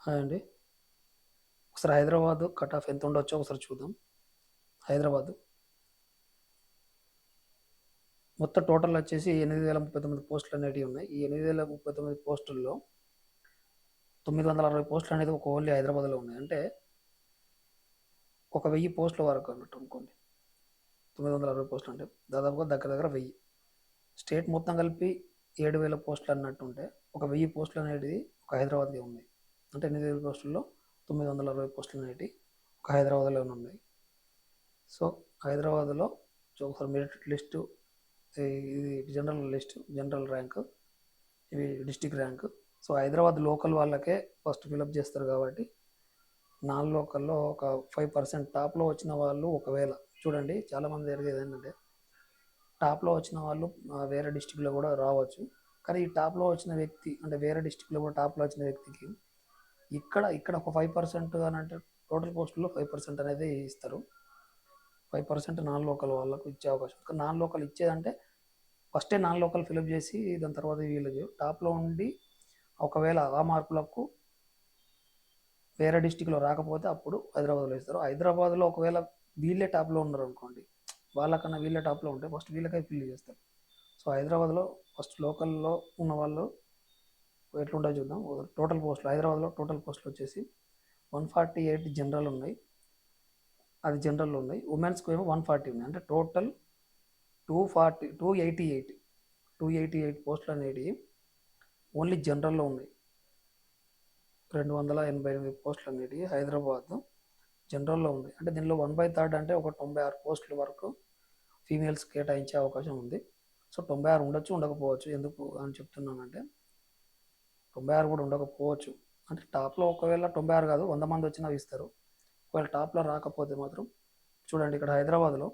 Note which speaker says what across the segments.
Speaker 1: Hi అండి. ఒకసారి Hyderabad cut off ఎంత ఉండొచ్చో ఒకసారి చూద్దాం. హైదరాబాద్ మొత్తం టోటల్ వచ్చేసి 8039 పోస్టులు అనేటివి ఉన్నాయి. ఈ 8039 పోస్టుల్లో 960 పోస్టులు అనేది ఒక ఓన్లీ హైదరాబాద్లో ఉన్నాయి. అంటే ఒక 1000 పోస్టుల వరకు అన్నట్టు అనుకోండి. 960 పోస్టులు అంటే దాదాపుగా దగ్గర దగ్గర 1000. స్టేట్ మొత్తం కలిపి 7000 పోస్టులు అన్నట్టు ఉంటే ఒక 1000 పోస్టులు అనేటివి ఒక హైదరాబాద్కి ఉన్నాయి. అంటే 8000 పోస్టుల్లో 960 పోస్టులు అనేటివి ఒక హైదరాబాద్లోనే ఉన్నాయి. సో హైదరాబాద్లో ఒకసారి మెరిట్ లిస్టు, ఇది జనరల్ లిస్ట్, జనరల్ ర్యాంక్, ఇవి district rank. So Hyderabad local వాళ్ళకే ఫస్ట్ ఫిలప్ చేస్తారు కాబట్టి నాన్ లోకల్లో ఒక 5% టాప్లో వచ్చిన వాళ్ళు, ఒకవేళ చూడండి చాలామంది జరిగేది ఏంటంటే టాప్లో వచ్చిన వాళ్ళు వేరే డిస్టిక్లో కూడా రావచ్చు. కానీ ఈ టాప్లో వచ్చిన వ్యక్తి అంటే వేరే డిస్టిక్లో కూడా టాప్లో వచ్చిన వ్యక్తికి ఇక్కడ ఇక్కడ ఒక 5% అని అంటే టోటల్ పోస్టుల్లో 5% అనేది ఇస్తారు. 5% నాన్ లోకల్ వాళ్ళకు ఇచ్చే అవకాశం. కానీ నాన్ లోకల్ ఇచ్చేదంటే ఫస్టే నాన్ లోకల్ ఫిలప్ చేసి దాని తర్వాత వీళ్ళకి టాప్లో ఉండి ఒకవేళ ఆ మార్కులకు వేరే డిస్టిక్లో రాకపోతే అప్పుడు హైదరాబాద్లో ఇస్తారు. హైదరాబాద్లో ఒకవేళ వీళ్ళే టాప్లో ఉన్నారు అనుకోండి, వాళ్ళకన్నా వీళ్ళే టాప్లో ఉంటే ఫస్ట్ వీళ్ళకై ఫిల్ చేస్తారు. సో హైదరాబాద్లో ఫస్ట్ లోకల్లో ఉన్న వాళ్ళు ఎట్లుంటాయో చూద్దాం. టోటల్ పోస్టులు హైదరాబాద్లో టోటల్ పోస్టులు వచ్చేసి 148 జనరల్ ఉన్నాయి. అది జనరల్లో ఉన్నాయి. ఉమెన్స్కి ఏమో 140 ఉన్నాయి. అంటే టోటల్ 288 పోస్టులు అనేవి ఓన్లీ జనరల్లో ఉన్నాయి. 288 పోస్టులు అనేవి హైదరాబాద్ జనరల్లో ఉన్నాయి. అంటే దీనిలో 1/3 అంటే ఒక 96 పోస్టుల వరకు ఫీమేల్స్ కేటాయించే అవకాశం ఉంది. సో 96 ఉండొచ్చు, ఉండకపోవచ్చు. ఎందుకు అని చెప్తున్నానంటే 96 కూడా ఉండకపోవచ్చు. అంటే టాప్లో ఒకవేళ 96 కాదు, 100 మంది వచ్చినా ఇస్తారు. ఒకవేళ టాప్లో రాకపోతే మాత్రం చూడండి ఇక్కడ హైదరాబాదు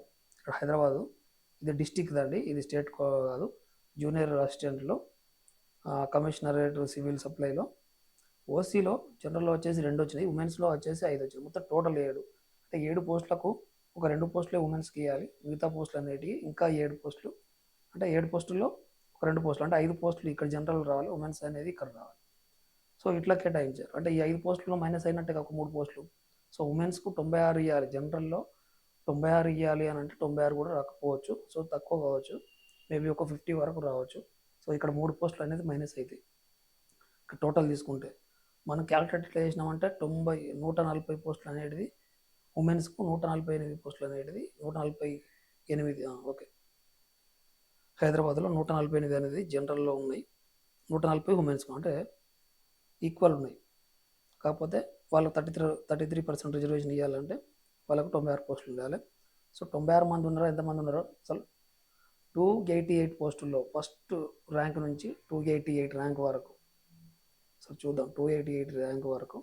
Speaker 1: ఇది డిస్టిక్ అండి, ఇది స్టేట్ కాదు. జూనియర్ అసిస్టెంట్లో కమిషనరేట్ సివిల్ సప్లైలో ఓసీలో జనరల్లో వచ్చేసి 2 వచ్చినాయి, ఉమెన్స్లో వచ్చేసి 5 వచ్చినాయి. మొత్తం టోటల్ 7. అంటే 7 పోస్టులకు ఒక 2 పోస్టులే ఉమెన్స్కి ఇవ్వాలి. మిగతా పోస్టులు అనేటివి ఇంకా 7 పోస్టులు. అంటే 7 పోస్టుల్లో ఒక 2 పోస్టులు, అంటే 5 పోస్టులు ఇక్కడ జనరల్ రావాలి, ఉమెన్స్ అనేది ఇక్కడ రావాలి. సో ఇట్లా కేటాయించారు. అంటే ఈ 5 పోస్టులు మైనస్ అయినట్టుగా ఒక 3 పోస్టులు. సో ఉమెన్స్కు 96 ఇవ్వాలి, జనరల్లో 96 ఇవ్వాలి అని అంటే 96 కూడా రాకపోవచ్చు. సో తక్కువ కావచ్చు, మేబీ ఒక 50 వరకు రావచ్చు. సో ఇక్కడ 3 పోస్టులు అనేది మైనస్ అవుతాయి. ఇక్కడ టోటల్ తీసుకుంటే మనం క్యాలిక్యులేట్ ఎట్లా చేసినామంటే 140 పోస్టులు అనేది ఉమెన్స్కు, 148 పోస్టులు అనేది 148, ఓకే. హైదరాబాద్లో 148 అనేది జనరల్లో ఉన్నాయి, 140 ఉమెన్స్కు, అంటే ఈక్వల్ ఉన్నాయి. కాకపోతే వాళ్ళకి 33% రిజర్వేషన్ ఇవ్వాలంటే వాళ్ళకు 96 పోస్టులు ఉండాలి. సో 96 మంది ఉన్నారో, ఎంతమంది ఉన్నారో అసలు 288 పోస్టుల్లో ఫస్ట్ ర్యాంక్ నుంచి 288 ర్యాంక్ వరకు. సో చూద్దాం 288 ర్యాంక్ వరకు.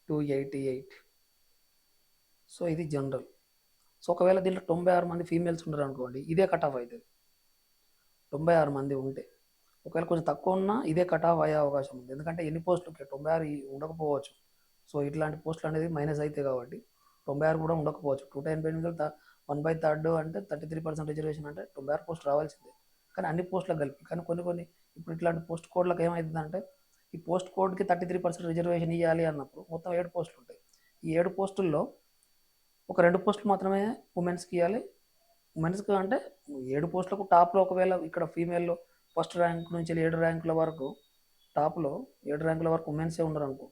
Speaker 1: 288. సో ఇది జనరల్. సో ఒకవేళ దీంట్లో 96 మంది ఫీమేల్స్ ఉన్నారు అనుకోండి, ఇదే కట్ ఆఫ్ అవుతుంది. 96 మంది ఉంటే ఒకవేళ కొంచెం తక్కువ ఉన్నా ఇదే కట్ ఆఫ్ అయ్యే అవకాశం ఉంది. ఎందుకంటే ఎన్ని పోస్టులు 96 ఉండకపోవచ్చు. సో ఇట్లాంటి పోస్టులు అనేది మైనస్ అవుతాయి కాబట్టి 96 కూడా ఉండకపోవచ్చు. 288 1/3 అంటే 33% రిజర్వేషన్ అంటే 96 పోస్టులు రావాల్సిందే. కానీ అన్ని పోస్టులకు కలిపి. కానీ కొన్ని ఇప్పుడు ఇట్లాంటి పోస్ట్ కోడ్లకు ఏమవుతుందంటే ఈ పోస్ట్ కోడ్కి 33% రిజర్వేషన్ ఇవ్వాలి అన్నప్పుడు మొత్తం 7 పోస్టులు ఉంటాయి. ఈ 7 పోస్టుల్లో ఒక 2 పోస్టులు మాత్రమే ఉమెన్స్కి ఇవ్వాలి. ఉమెన్స్కి అంటే 7 పోస్టులకు టాప్లో ఒకవేళ ఇక్కడ ఫీమేల్లో ఫస్ట్ ర్యాంక్ నుంచి 7 ర్యాంకుల వరకు టాప్లో 7 ర్యాంకుల వరకు ఉమెన్సే ఉండరు అనుకో,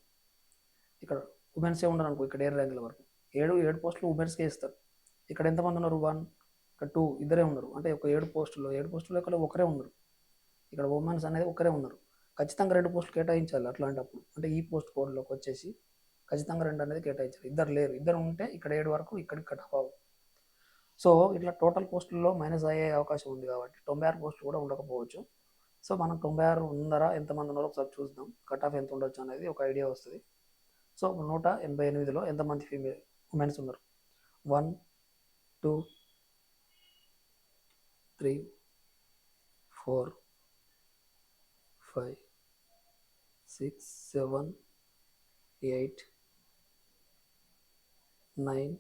Speaker 1: ఇక్కడ ఉమెన్సే ఉండరు అనుకో, ఇక్కడ 7 ర్యాంకుల వరకు 7 పోస్టులు ఉమెన్స్కే ఇస్తారు. ఇక్కడ ఎంతమంది ఉన్నారు, 1, ఇక్కడ 2, ఇద్దరే ఉన్నారు. అంటే ఒక 7 పోస్టుల్లో ఇక్కడ ఒకరే ఉన్నారు. ఇక్కడ ఉమెన్స్ అనేది ఒకరే ఉన్నారు. ఖచ్చితంగా 2 పోస్టులు కేటాయించాలి అట్లాంటప్పుడు. అంటే ఈ పోస్ట్ కోడ్లోకి వచ్చేసి ఖచ్చితంగా 2 అనేది కేటాయించాలి. ఇద్దరు లేరు, ఇద్దరు ఉంటే ఇక్కడ 7 వరకు ఇక్కడికి కట్ ఆఫ్. సో ఇట్లా టోటల్ పోస్టుల్లో మైనస్ అయ్యే అవకాశం ఉంది కాబట్టి 96 పోస్టులు కూడా ఉండకపోవచ్చు. సో మనం 96 ఉన్నారా, ఎంతమంది ఉన్నారో ఒకసారి చూద్దాం. కట్ ఆఫ్ ఎంత ఉండొచ్చు అనేది ఒక ఐడియా వస్తుంది. సో 188లో ఎంతమంది ఉమెన్స్ ఉన్నారు? 1, 2, 3, 4, 5, 6, 7, 8, 9,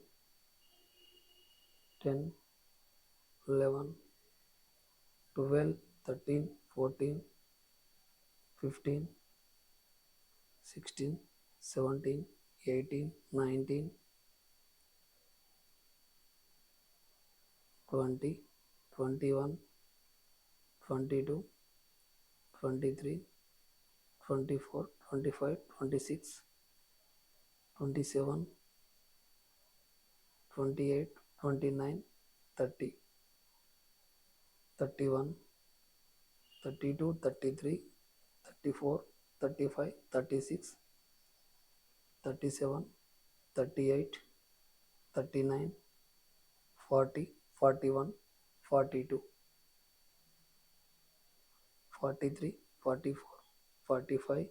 Speaker 1: 10, 11, 12, 13, 14, 15, 16, 17, 18, 19, 20, 21, 22, 23, 24, 25, 26, 27, 28, 29, 30, 31, 32, 33, 34, 35, 36, 37, 38, 39, 40, 41, 42, 43, 44, 45,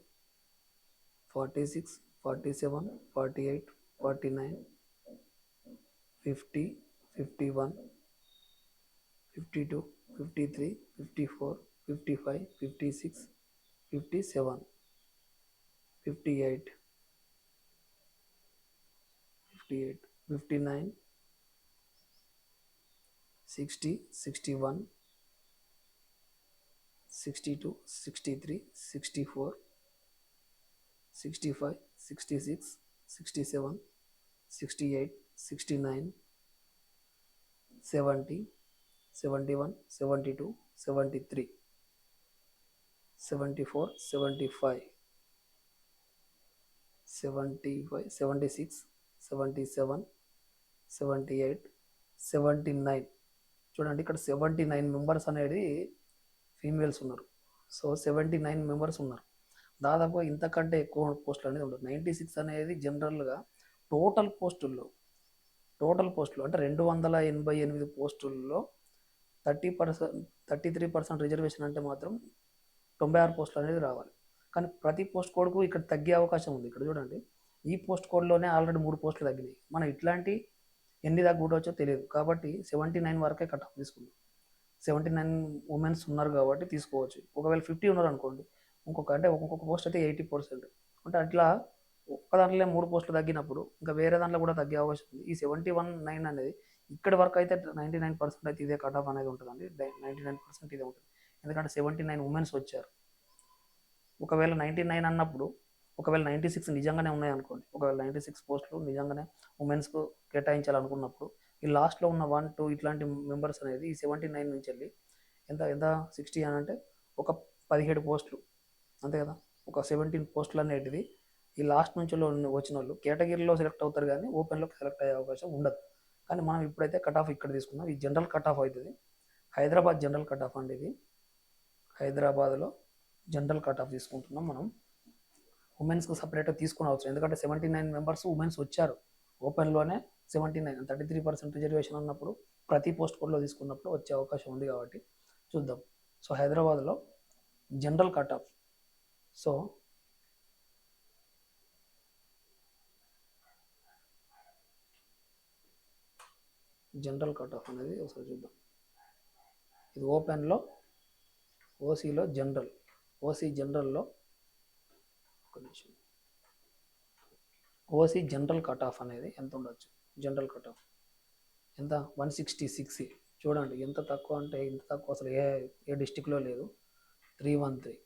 Speaker 1: 46, 47, 48, 49, 50, 51, 52, 53, 54, 55, 56, 57, 58, 58, 59, 60, 61, 62, 63, 64, 65, 66, 67, 68, 69, 70, 71, 72, 73, 74, 75, 75, 76, 77, 78, 79. చూడండి ఇక్కడ 79 మెంబర్స్ అనేది ఫీమేల్స్ ఉన్నారు. సో 79 మెంబర్స్ ఉన్నారు. దాదాపు ఇంతకంటే ఎక్కువ పోస్టులు అనేది ఉండదు. 96 అనేది జనరల్గా టోటల్ పోస్టుల్లో అంటే 288 పోస్టుల్లో 30%, 33% రిజర్వేషన్ అంటే మాత్రం 96 పోస్టులు అనేది రావాలి. కానీ ప్రతి పోస్ట్ కోడ్కు ఇక్కడ తగ్గే అవకాశం ఉంది. ఇక్కడ చూడండి, ఈ పోస్ట్ కోడ్లోనే ఆల్రెడీ 3 పోస్టులు తగ్గినాయి. మనం ఇట్లాంటి ఎన్ని దాకా కూడవచ్చో తెలియదు. కాబట్టి 79 వరకే కట్ ఆఫ్ తీసుకుందాం. 79 ఉమెన్స్ ఉన్నారు కాబట్టి తీసుకోవచ్చు. ఒకవేళ 50 ఉన్నారు అనుకోండి, ఒక్కొక్క పోస్ట్ అయితే 80%. అంటే అట్లా ఒక్క దాంట్లో 3 పోస్టులు తగ్గినప్పుడు ఇంకా వేరే దాంట్లో కూడా తగ్గే అవకాశం ఉంది. ఈ 71 అనేది ఇక్కడి వరకు అయితే 99% అయితే ఇదే కట్ ఆఫ్ అనేది ఉంటుందండి. 99% ఇదే ఉంటుంది. ఎందుకంటే 79 ఉమెన్స్ వచ్చారు. ఒకవేళ 99 అన్నప్పుడు, ఒకవేళ 96 నిజంగానే ఉన్నాయనుకోండి, ఒకవేళ 96 పోస్టులు నిజంగానే ఉమెన్స్కు కేటాయించాలనుకున్నప్పుడు ఈ లాస్ట్లో ఉన్న 1, 2 ఇట్లాంటి మెంబర్స్ అనేది ఈ 79 నుంచి వెళ్ళి ఎంత ఎంత 60 అని అంటే ఒక 17 పోస్టులు, అంతే కదా. ఒక 17 పోస్టులు అనేటిది ఈ లాస్ట్ నుంచి వచ్చిన వాళ్ళు కేటగిరీలో సెలెక్ట్ అవుతారు, కానీ ఓపెన్లోకి సెలెక్ట్ అయ్యే అవకాశం ఉండదు. కానీ మనం ఇప్పుడైతే కట్ ఆఫ్ ఇక్కడ తీసుకుందాం. ఈ జనరల్ కట్ ఆఫ్ అవుతుంది. హైదరాబాద్ జనరల్ కట్ ఆఫ్ అండి ఇది. హైదరాబాద్లో జనరల్ కట్ ఆఫ్ తీసుకుంటున్నాం మనం. ఉమెన్స్కి సపరేట్గా తీసుకుని అవసరం, ఎందుకంటే 79 మెంబర్స్ ఉమెన్స్ వచ్చారు. ఓపెన్లోనే 79, 33% రిజర్వేషన్ ఉన్నప్పుడు ప్రతి పోస్ట్ కోడ్లో తీసుకున్నప్పుడు వచ్చే అవకాశం ఉంది. కాబట్టి చూద్దాం. సో హైదరాబాద్లో general cut of, so general cut of అనేది ఒకసారి చూద్దాం. ఇది ఓపెన్లో, ఓసీలో జనరల్, ఓసీ జనరల్లో ఒక నిమిషం, ఓసీ జనరల్ కట్ ఆఫ్ అనేది ఎంత ఉండొచ్చు? జనరల్ కట్ ఆఫ్ ఎంత? 166. చూడండి ఎంత తక్కువ అంటే ఇంత తక్కువ అసలు ఏ డిస్టిక్లో లేదు. 313,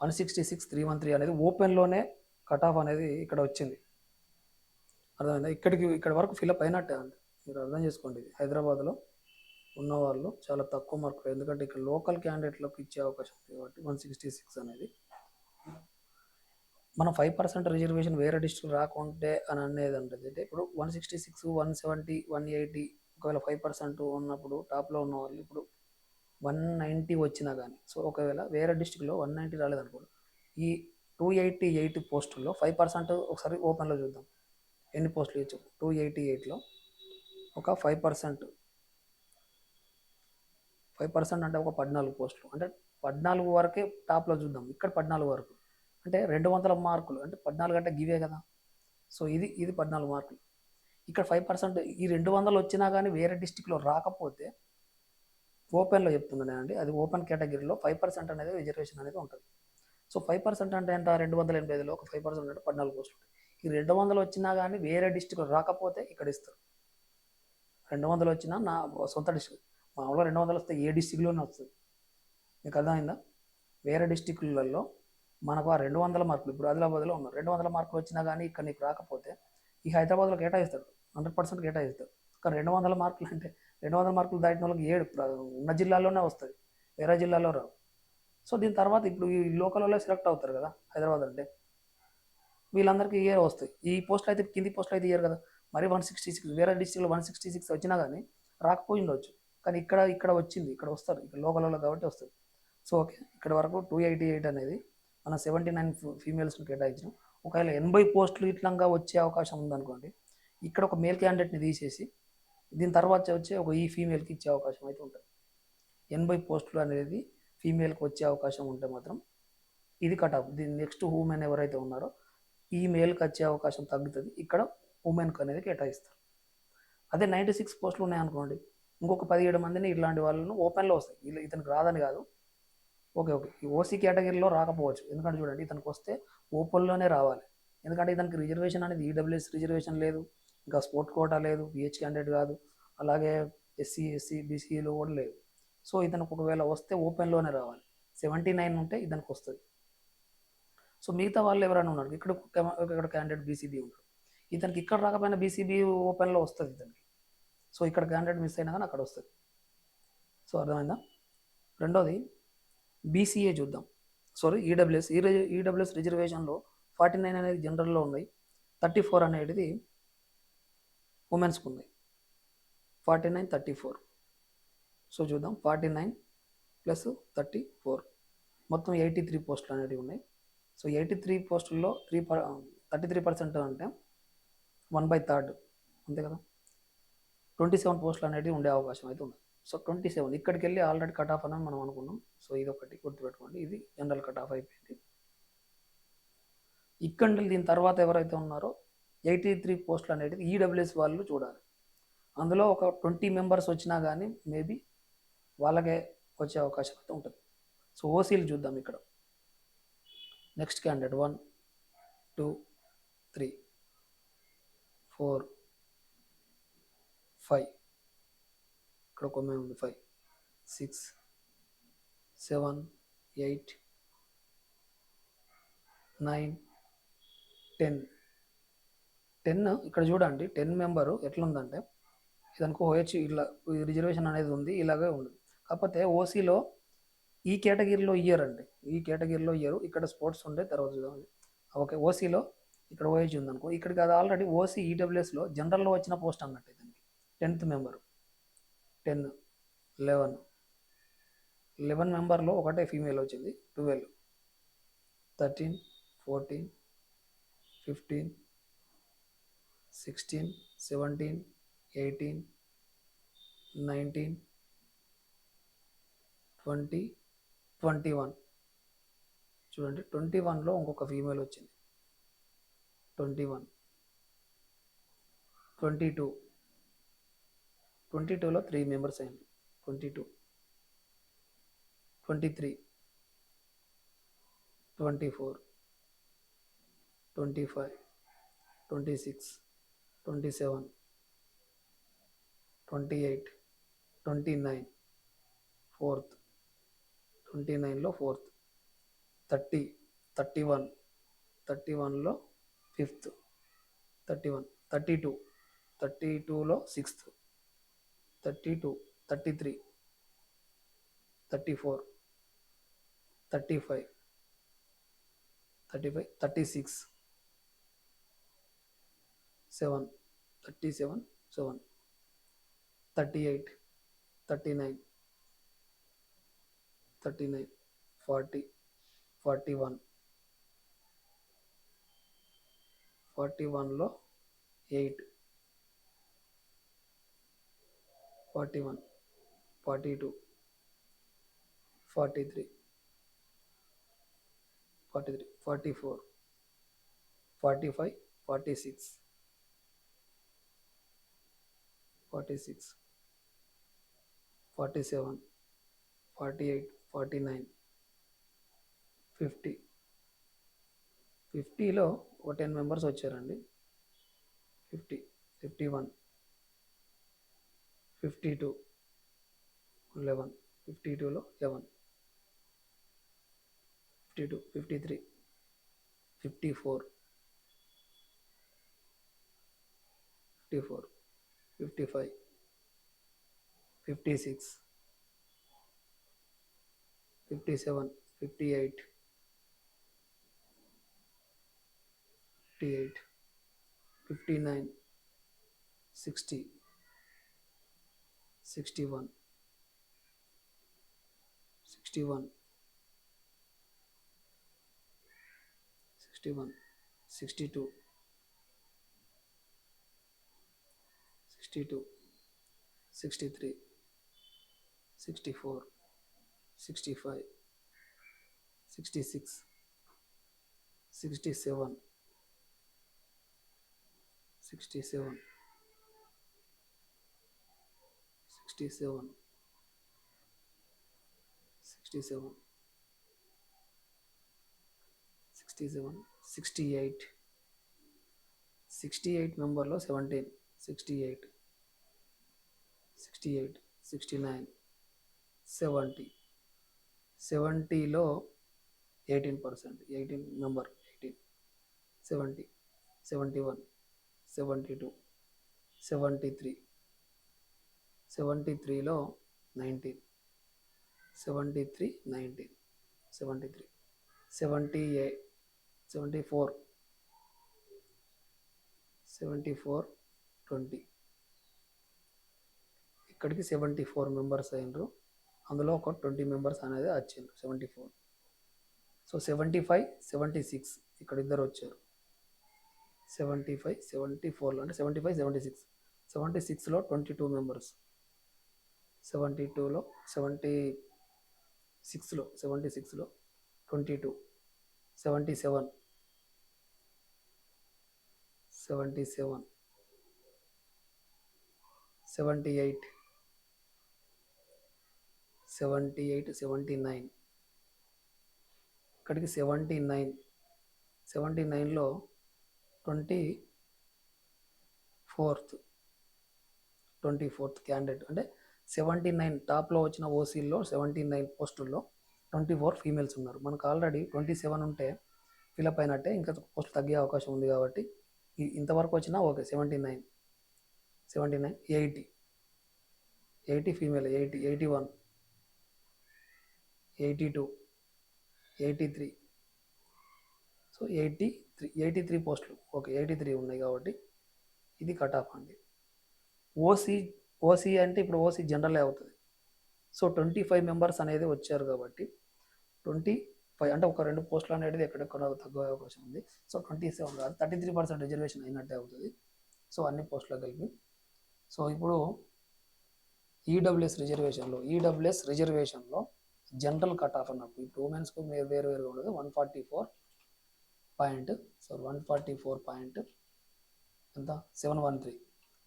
Speaker 1: 166, 313 అనేది ఓపెన్లోనే కట్ ఆఫ్ అనేది ఇక్కడ వచ్చింది. అర్థమైందా? ఇక్కడ వరకు ఫిల్అప్ అయినట్టే అండి. మీరు అర్థం చేసుకోండి. ఇది హైదరాబాద్లో ఉన్నవాళ్ళు చాలా తక్కువ మార్కులు, ఎందుకంటే ఇక్కడ లోకల్ క్యాండిడేట్లకు ఇచ్చే అవకాశం ఉంది కాబట్టి 166 అనేది. మనం 5% రిజర్వేషన్ వేరే డిస్ట్రిక్ట్ రాకుంటే అని అనేది ఉంటుంది. అంటే ఇప్పుడు 166, 170, 180 ఒకవేళ 5% ఉన్నప్పుడు టాప్లో ఉన్న వాళ్ళు ఇప్పుడు 190 వచ్చినా కానీ, సో ఒకవేళ వేరే డిస్ట్రిక్ట్లో 190 రాలేదనుకోండి, ఈ 288 పోస్టుల్లో 5% ఒకసారి ఓపెన్లో చూద్దాం. ఎన్ని పోస్టులు ఇచ్చు? 288లో ఒక 5% అంటే ఒక 14 పోస్టులు, అంటే 14 వరకే టాప్లో చూద్దాం. ఇక్కడ 14 వరకు అంటే 200 మార్కులు, అంటే 14 అంటే గివే కదా. సో ఇది 14 మార్కులు. ఇక్కడ 5% ఈ 200 వచ్చినా కానీ వేరే డిస్టిక్లో రాకపోతే ఓపెన్లో చెప్తున్నాను అండి, అది ఓపెన్ కేటగిరీలో 5% అనేది రిజర్వేషన్ అనేది ఉంటుంది. సో 5% అంటే ఎంత? 285లో ఒక 5% అంటే 14 పోస్టులు. ఈ 200 వచ్చినా కానీ వేరే డిస్టిక్లో రాకపోతే ఇక్కడ ఇస్తారు. 200 వచ్చినా నా సొంత డిస్టిక్, మామూలుగా 200 వస్తే ఏ డిస్టిక్లోనే వస్తుంది. మీకు అర్థమైందా? వేరే డిస్టిక్లలో మనకు ఆ 200 మార్కులు ఇప్పుడు ఆదిలాబాద్లో ఉన్నారు, 200 మార్కులు వచ్చినా కానీ ఇక్కడ నీకు రాకపోతే ఈ హైదరాబాద్లో కేటాయిస్తాడు, 100% కేటాయిస్తాడు. కానీ 200 మార్కులు అంటే 200 మార్కులు దాటిన వాళ్ళకి ఏడు ఉన్న జిల్లాలోనే వస్తుంది, వేరే జిల్లాలో రావు. సో దీని తర్వాత ఇప్పుడు ఈ లోకల్ వాళ్ళే సెలెక్ట్ అవుతారు కదా హైదరాబాద్ అంటే, వీళ్ళందరికీ ఇయర్ వస్తాయి. ఈ పోస్టులు అయితే కింది పోస్టులు అయితే ఇయ్యరు కదా. మరి 166 వేరే డిస్ట్రిక్ట్లో 166 వచ్చినా కానీ రాకపోయి ఉండొచ్చు, కానీ ఇక్కడ ఇక్కడ వచ్చింది, ఇక్కడ వస్తారు, ఇక్కడ లోకల్ వాళ్ళు కాబట్టి వస్తుంది. సో ఓకే, ఇక్కడ వరకు 288 అనేది మనం 79 ఫీమేల్స్ని కేటాయించినాం. ఒకవేళ 80 పోస్టులు ఇట్లంగా వచ్చే అవకాశం ఉందనుకోండి, ఇక్కడ ఒక మేల్ క్యాండిడేట్ని తీసేసి దీని తర్వాత వచ్చే ఒక ఈ ఫీమేల్కి ఇచ్చే అవకాశం అయితే ఉంటుంది. 80 పోస్టులు అనేది ఫీమేల్కి వచ్చే అవకాశం ఉంటే మాత్రం ఇది కట్ ఆఫ్. దీని నెక్స్ట్ ఉమెన్ ఎవరైతే ఉన్నారో ఈ మేల్కి వచ్చే అవకాశం తగ్గుతుంది, ఇక్కడ ఉమెన్కి అనేది కేటాయిస్తారు. అదే 96 పోస్టులు ఉన్నాయనుకోండి, ఇంకొక 17 మందిని ఇట్లాంటి వాళ్ళను ఓపెన్లో వస్తాయి. ఇతనికి రాదని కాదు, ఓకే ఓకే ఈ ఓసీ కేటగిరీలో రాకపోవచ్చు, ఎందుకంటే చూడండి ఇతనికి వస్తే ఓపెన్లోనే రావాలి. ఎందుకంటే ఇతనికి రిజర్వేషన్ అనేది ఈడబ్ల్యూఎస్ రిజర్వేషన్ లేదు, ఇంకా స్పోర్ట్ కోటా లేదు, పిహెచ్ క్యాండిడేట్ కాదు, అలాగే ఎస్సీ ఎస్సీ బీసీలు కూడా లేదు. సో ఇతనికి ఒకవేళ వస్తే ఓపెన్లోనే రావాలి, 79 ఉంటే ఇతనికి వస్తుంది. సో మిగతా వాళ్ళు ఎవరైనా ఉన్నారు, ఇక్కడ క్యాండిడేట్ బీసీబీ ఉన్నాడు, ఇతనికి ఇక్కడ రాకపోయినా బీసీబీ ఓపెన్లో వస్తుంది ఇతనికి. సో ఇక్కడ క్యాండిడేట్ మిస్ అయినా కానీ అక్కడ వస్తుంది. సో అర్థమైందా. రెండోది బీసీఏ చూద్దాం. సారీ ఈడబ్ల్యూఎస్ రిజర్వేషన్లో 49 అనేది జనరల్లో ఉన్నాయి, 34 అనేది ఉమెన్స్కి ఉన్నాయి. 49 34. సో చూద్దాం, 49 ప్లస్ 34 మొత్తం 83 పోస్టులు అనేవి ఉన్నాయి. సో 83 పోస్టుల్లో 33% అంటే 1/3 అంతే కదా, 27 పోస్టులు అనేవి ఉండే అవకాశం అయితే ఉంది. సో 27 ఇక్కడికి వెళ్ళి ఆల్రెడీ కట్ ఆఫ్ అని మనం అనుకున్నాం. సో ఇది ఒకటి గుర్తుపెట్టుకోండి, ఇది జనరల్ కట్ ఆఫ్ అయిపోయింది. ఇక్కడ దీని తర్వాత ఎవరైతే ఉన్నారో 83 పోస్టులు అనేది ఈడబ్ల్యూఎస్ వాళ్ళు చూడాలి. అందులో ఒక 20 మెంబర్స్ వచ్చినా కానీ మేబీ వాళ్ళకే వచ్చే అవకాశం అయితే ఉంటుంది. సో ఓసీలు చూద్దాం. ఇక్కడ నెక్స్ట్ క్యాండిడేట్ 1 2 3 4 5, ఇక్కడ ఒక ఉంది 5 6 7 8 9 10 ఇక్కడ చూడండి. 10 మెంబరు ఎట్లుందంటే ఇదనుకో ఓహెచ్ ఇలా రిజర్వేషన్ అనేది ఉంది, ఇలాగే ఉంది. కాకపోతే ఓసీలో ఈ కేటగిరీలో ఇయ్యరండి, ఈ కేటగిరీలో ఇయ్యరు. ఇక్కడ స్పోర్ట్స్ ఉండే తర్వాత చూద్దాం. ఓకే ఓసీలో ఇక్కడ ఓహెచ్ ఉందనుకో, ఇక్కడికి అది ఆల్రెడీ ఓసీ ఈడబ్ల్యూఎస్లో జనరల్లో వచ్చిన పోస్ట్ అన్నట్టు. దానికి 10th మెంబరు 10 11 మెంబర్లో ఒకటే ఫీమేల్ వచ్చింది, 12 13 14 15 16 17 18 19 20 21. చూడండి 21లో ఇంకొక ఫీమేల్ వచ్చింది, 21 22లో 3 మెంబర్స్ అయింది, 22 23 24 25 26 27 28 29 4th 29లో 4th 30 31 31లో 5th 31 32 32లో 6th 32 33 34 35 36 7 37 7 38 39 39 40 41 41లో 8 41 42 43 44 45 46 46 47 48 49 50 50లో ఒక 10 మెంబర్స్ వచ్చారండి. 50 51 52 11 52లో 11 52, 53, 54, 54, 55, 56, 57, 58, 58, 59, 60, 61, 61, 61, 62, 62, 63, 64, 65, 66, 67, 67, 67, 67, 67, 68, 68 మెంబర్లో 17, 68, 68, 69, 70, 70లో 18%, 18 మెంబర్ 18, 70, 71, 72, 73, 73లో 19, 73, 19, 73, 78, 74, 74, 20, ఇక్కడికి 74 మెంబర్స్ అయినరు. అందులో ఒక 20 మెంబర్స్ అనేది వచ్చిండ్రు 74. సో 75, 76 ఇక్కడ ఇద్దరు వచ్చారు. 75, 74లో అంటే 75, 76, 76లో 22 మెంబర్స్, 72లో 76లో 76లో 22, 77, 77, 78, 78, 79 ఇక్కడికి 79, 79లో 24th క్యాండిడేట్ అంటే 79 టాప్లో వచ్చిన ఓసీల్లో 79 పోస్టుల్లో 24 ఫీమేల్స్ ఉన్నారు. మనకు ఆల్రెడీ 27 ఉంటే ఫిలప్ అయినట్టే, ఇంకా పోస్ట్ తగ్గే అవకాశం ఉంది కాబట్టి ఇంతవరకు వచ్చినా ఓకే. 79, 79, 80, 80 ఫీమేల్, 80, 81, 82, 83, సో 83 పోస్టులు ఓకే. 83 ఉన్నాయి కాబట్టి ఇది కట్ ఆఫ్ అండి. ఓసీ అంటే ఇప్పుడు ఓసీ జనరలే అవుతుంది. సో 25 మెంబర్స్ అనేది వచ్చారు కాబట్టి 25 అంటే ఒక 2 పోస్టులు అనేది ఎక్కడెక్కడ తగ్గే అవకాశం ఉంది. సో 27 కాదు, 33% రిజర్వేషన్ అయినట్టే అవుతుంది. సో అన్ని పోస్టులకు కలిపి. సో ఇప్పుడు ఈడబ్ల్యూఎస్ రిజర్వేషన్లో జనరల్ కట్ ఆఫ్ అన్నప్పుడు ఇప్పుడు ఉమెన్స్కు వేరుగా ఉండదు. 144 ఎంత 713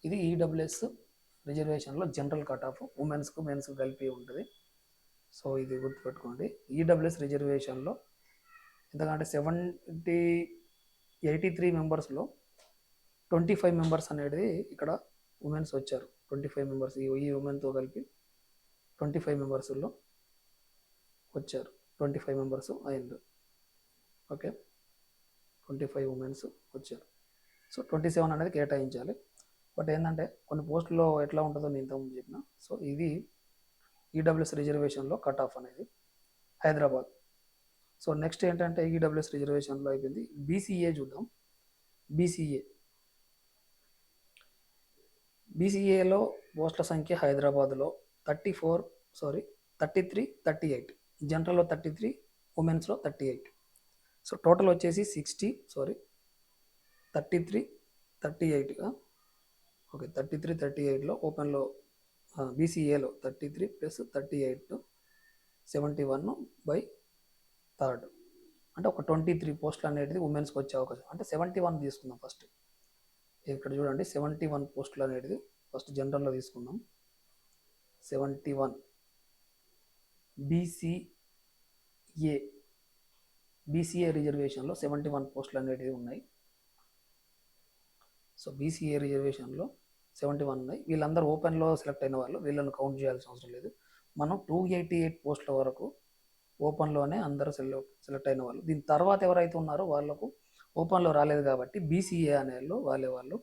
Speaker 1: ఇది ఈడబ్ల్యూఎస్ రిజర్వేషన్లో జనరల్ కట్ ఆఫ్ ఉమెన్స్కు మెన్స్కు కలిపి ఉంటుంది. సో ఇది గుర్తుపెట్టుకోండి. ఈడబ్ల్యూఎస్ రిజర్వేషన్లో ఎందుకంటే 83 మెంబర్స్లో 25 మెంబర్స్ అనేది ఇక్కడ ఉమెన్స్ వచ్చారు. 25 మెంబర్స్ ఈ ఉమెన్తో కలిపి 25 మెంబర్స్లో వచ్చారు. 25 మెంబర్స్ అయింది. ఓకే, 25 ఉమెన్స్ వచ్చారు. సో 27 అనేది కేటాయించాలి. బట్ ఏంటంటే కొన్ని పోస్టుల్లో ఎట్లా ఉంటుందో నేను ఇంతకుముందు చెప్పిన. సో ఇది ఈడబ్ల్యూఎస్ రిజర్వేషన్లో కట్ ఆఫ్ అనేది హైదరాబాద్. సో నెక్స్ట్ ఏంటంటే ఈడబ్ల్యూఎస్ రిజర్వేషన్లో అయిపోయింది. బీసీఏ చూద్దాం. బీసీఏలో పోస్టుల సంఖ్య హైదరాబాద్లో 33, 38, జనరల్లో 33, ఉమెన్స్లో 38. సో టోటల్ వచ్చేసి 33, 38గా ఓకే. 33, 38లో ఓపెన్లో బీసీఏలో 33 + 38 71/3 అంటే ఒక 23 పోస్టులు అనేది ఉమెన్స్కి వచ్చే అవకాశం. అంటే 71 తీసుకుందాం ఫస్ట్. ఇక్కడ చూడండి 71 పోస్టులు అనేది ఫస్ట్ జనరల్లో తీసుకుందాం. 71 బీసీఏ రిజర్వేషన్లో 71 పోస్టులు అనేటివి ఉన్నాయి. సో బీసీఏ రిజర్వేషన్లో 71 ఉన్నాయి. వీళ్ళందరూ ఓపెన్లో సెలెక్ట్ అయిన వాళ్ళు, వీళ్ళని కౌంట్ చేయాల్సిన అవసరం లేదు. మనం 288 పోస్టుల వరకు ఓపెన్లోనే అందరూ సెలెక్ట్ అయిన వాళ్ళు. దీని తర్వాత ఎవరైతే ఉన్నారో వాళ్ళకు ఓపెన్లో రాలేదు కాబట్టి బీసీఏ అనే వాళ్ళు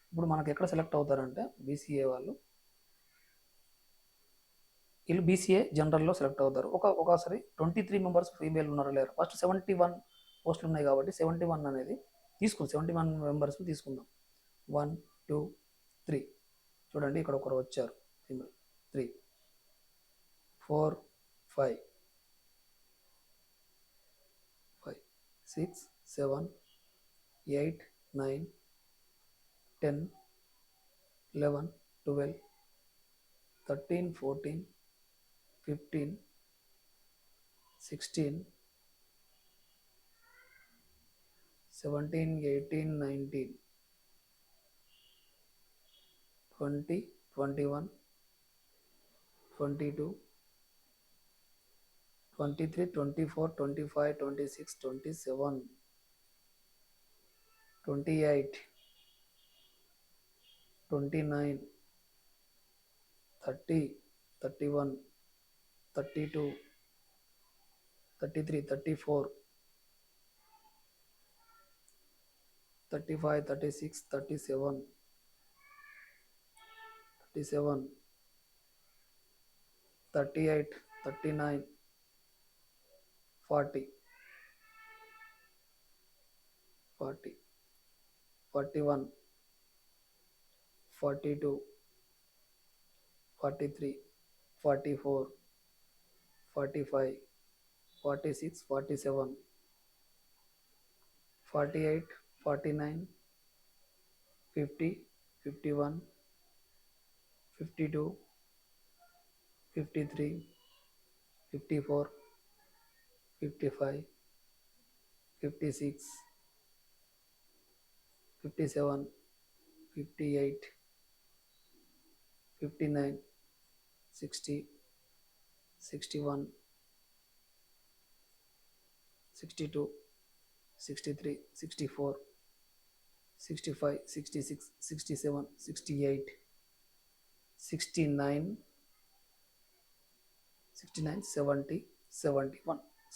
Speaker 1: ఇప్పుడు మనకు ఎక్కడ సెలెక్ట్ అవుతారంటే బీసీఏ వాళ్ళు వీళ్ళు బీసీఏ జనరల్లో సెలెక్ట్ అవుతారు. ఒకసారి 23 మెంబర్స్ ఫీమేల్ ఉన్నారో లేరు. ఫస్ట్ 71 పోస్టులు ఉన్నాయి కాబట్టి 71 అనేది 71 మెంబర్స్ తీసుకుందాం. 1 2 3 చూడండి, ఇక్కడ ఒకరు వచ్చారు ఫీమేల్. 3 4 5 6 7 8 9 10 11 12 13 14 15 16 17 18 19 20 21 22 23 24 25 26 27 28 29 30 31 32 33 34 35 36 37 37 38 39 40 40 41 42 43 44 45 46 47 48 49 50 51 52 53 54 55 56 57 58 59 60 61 62 63 64 65 66 67 68 69 70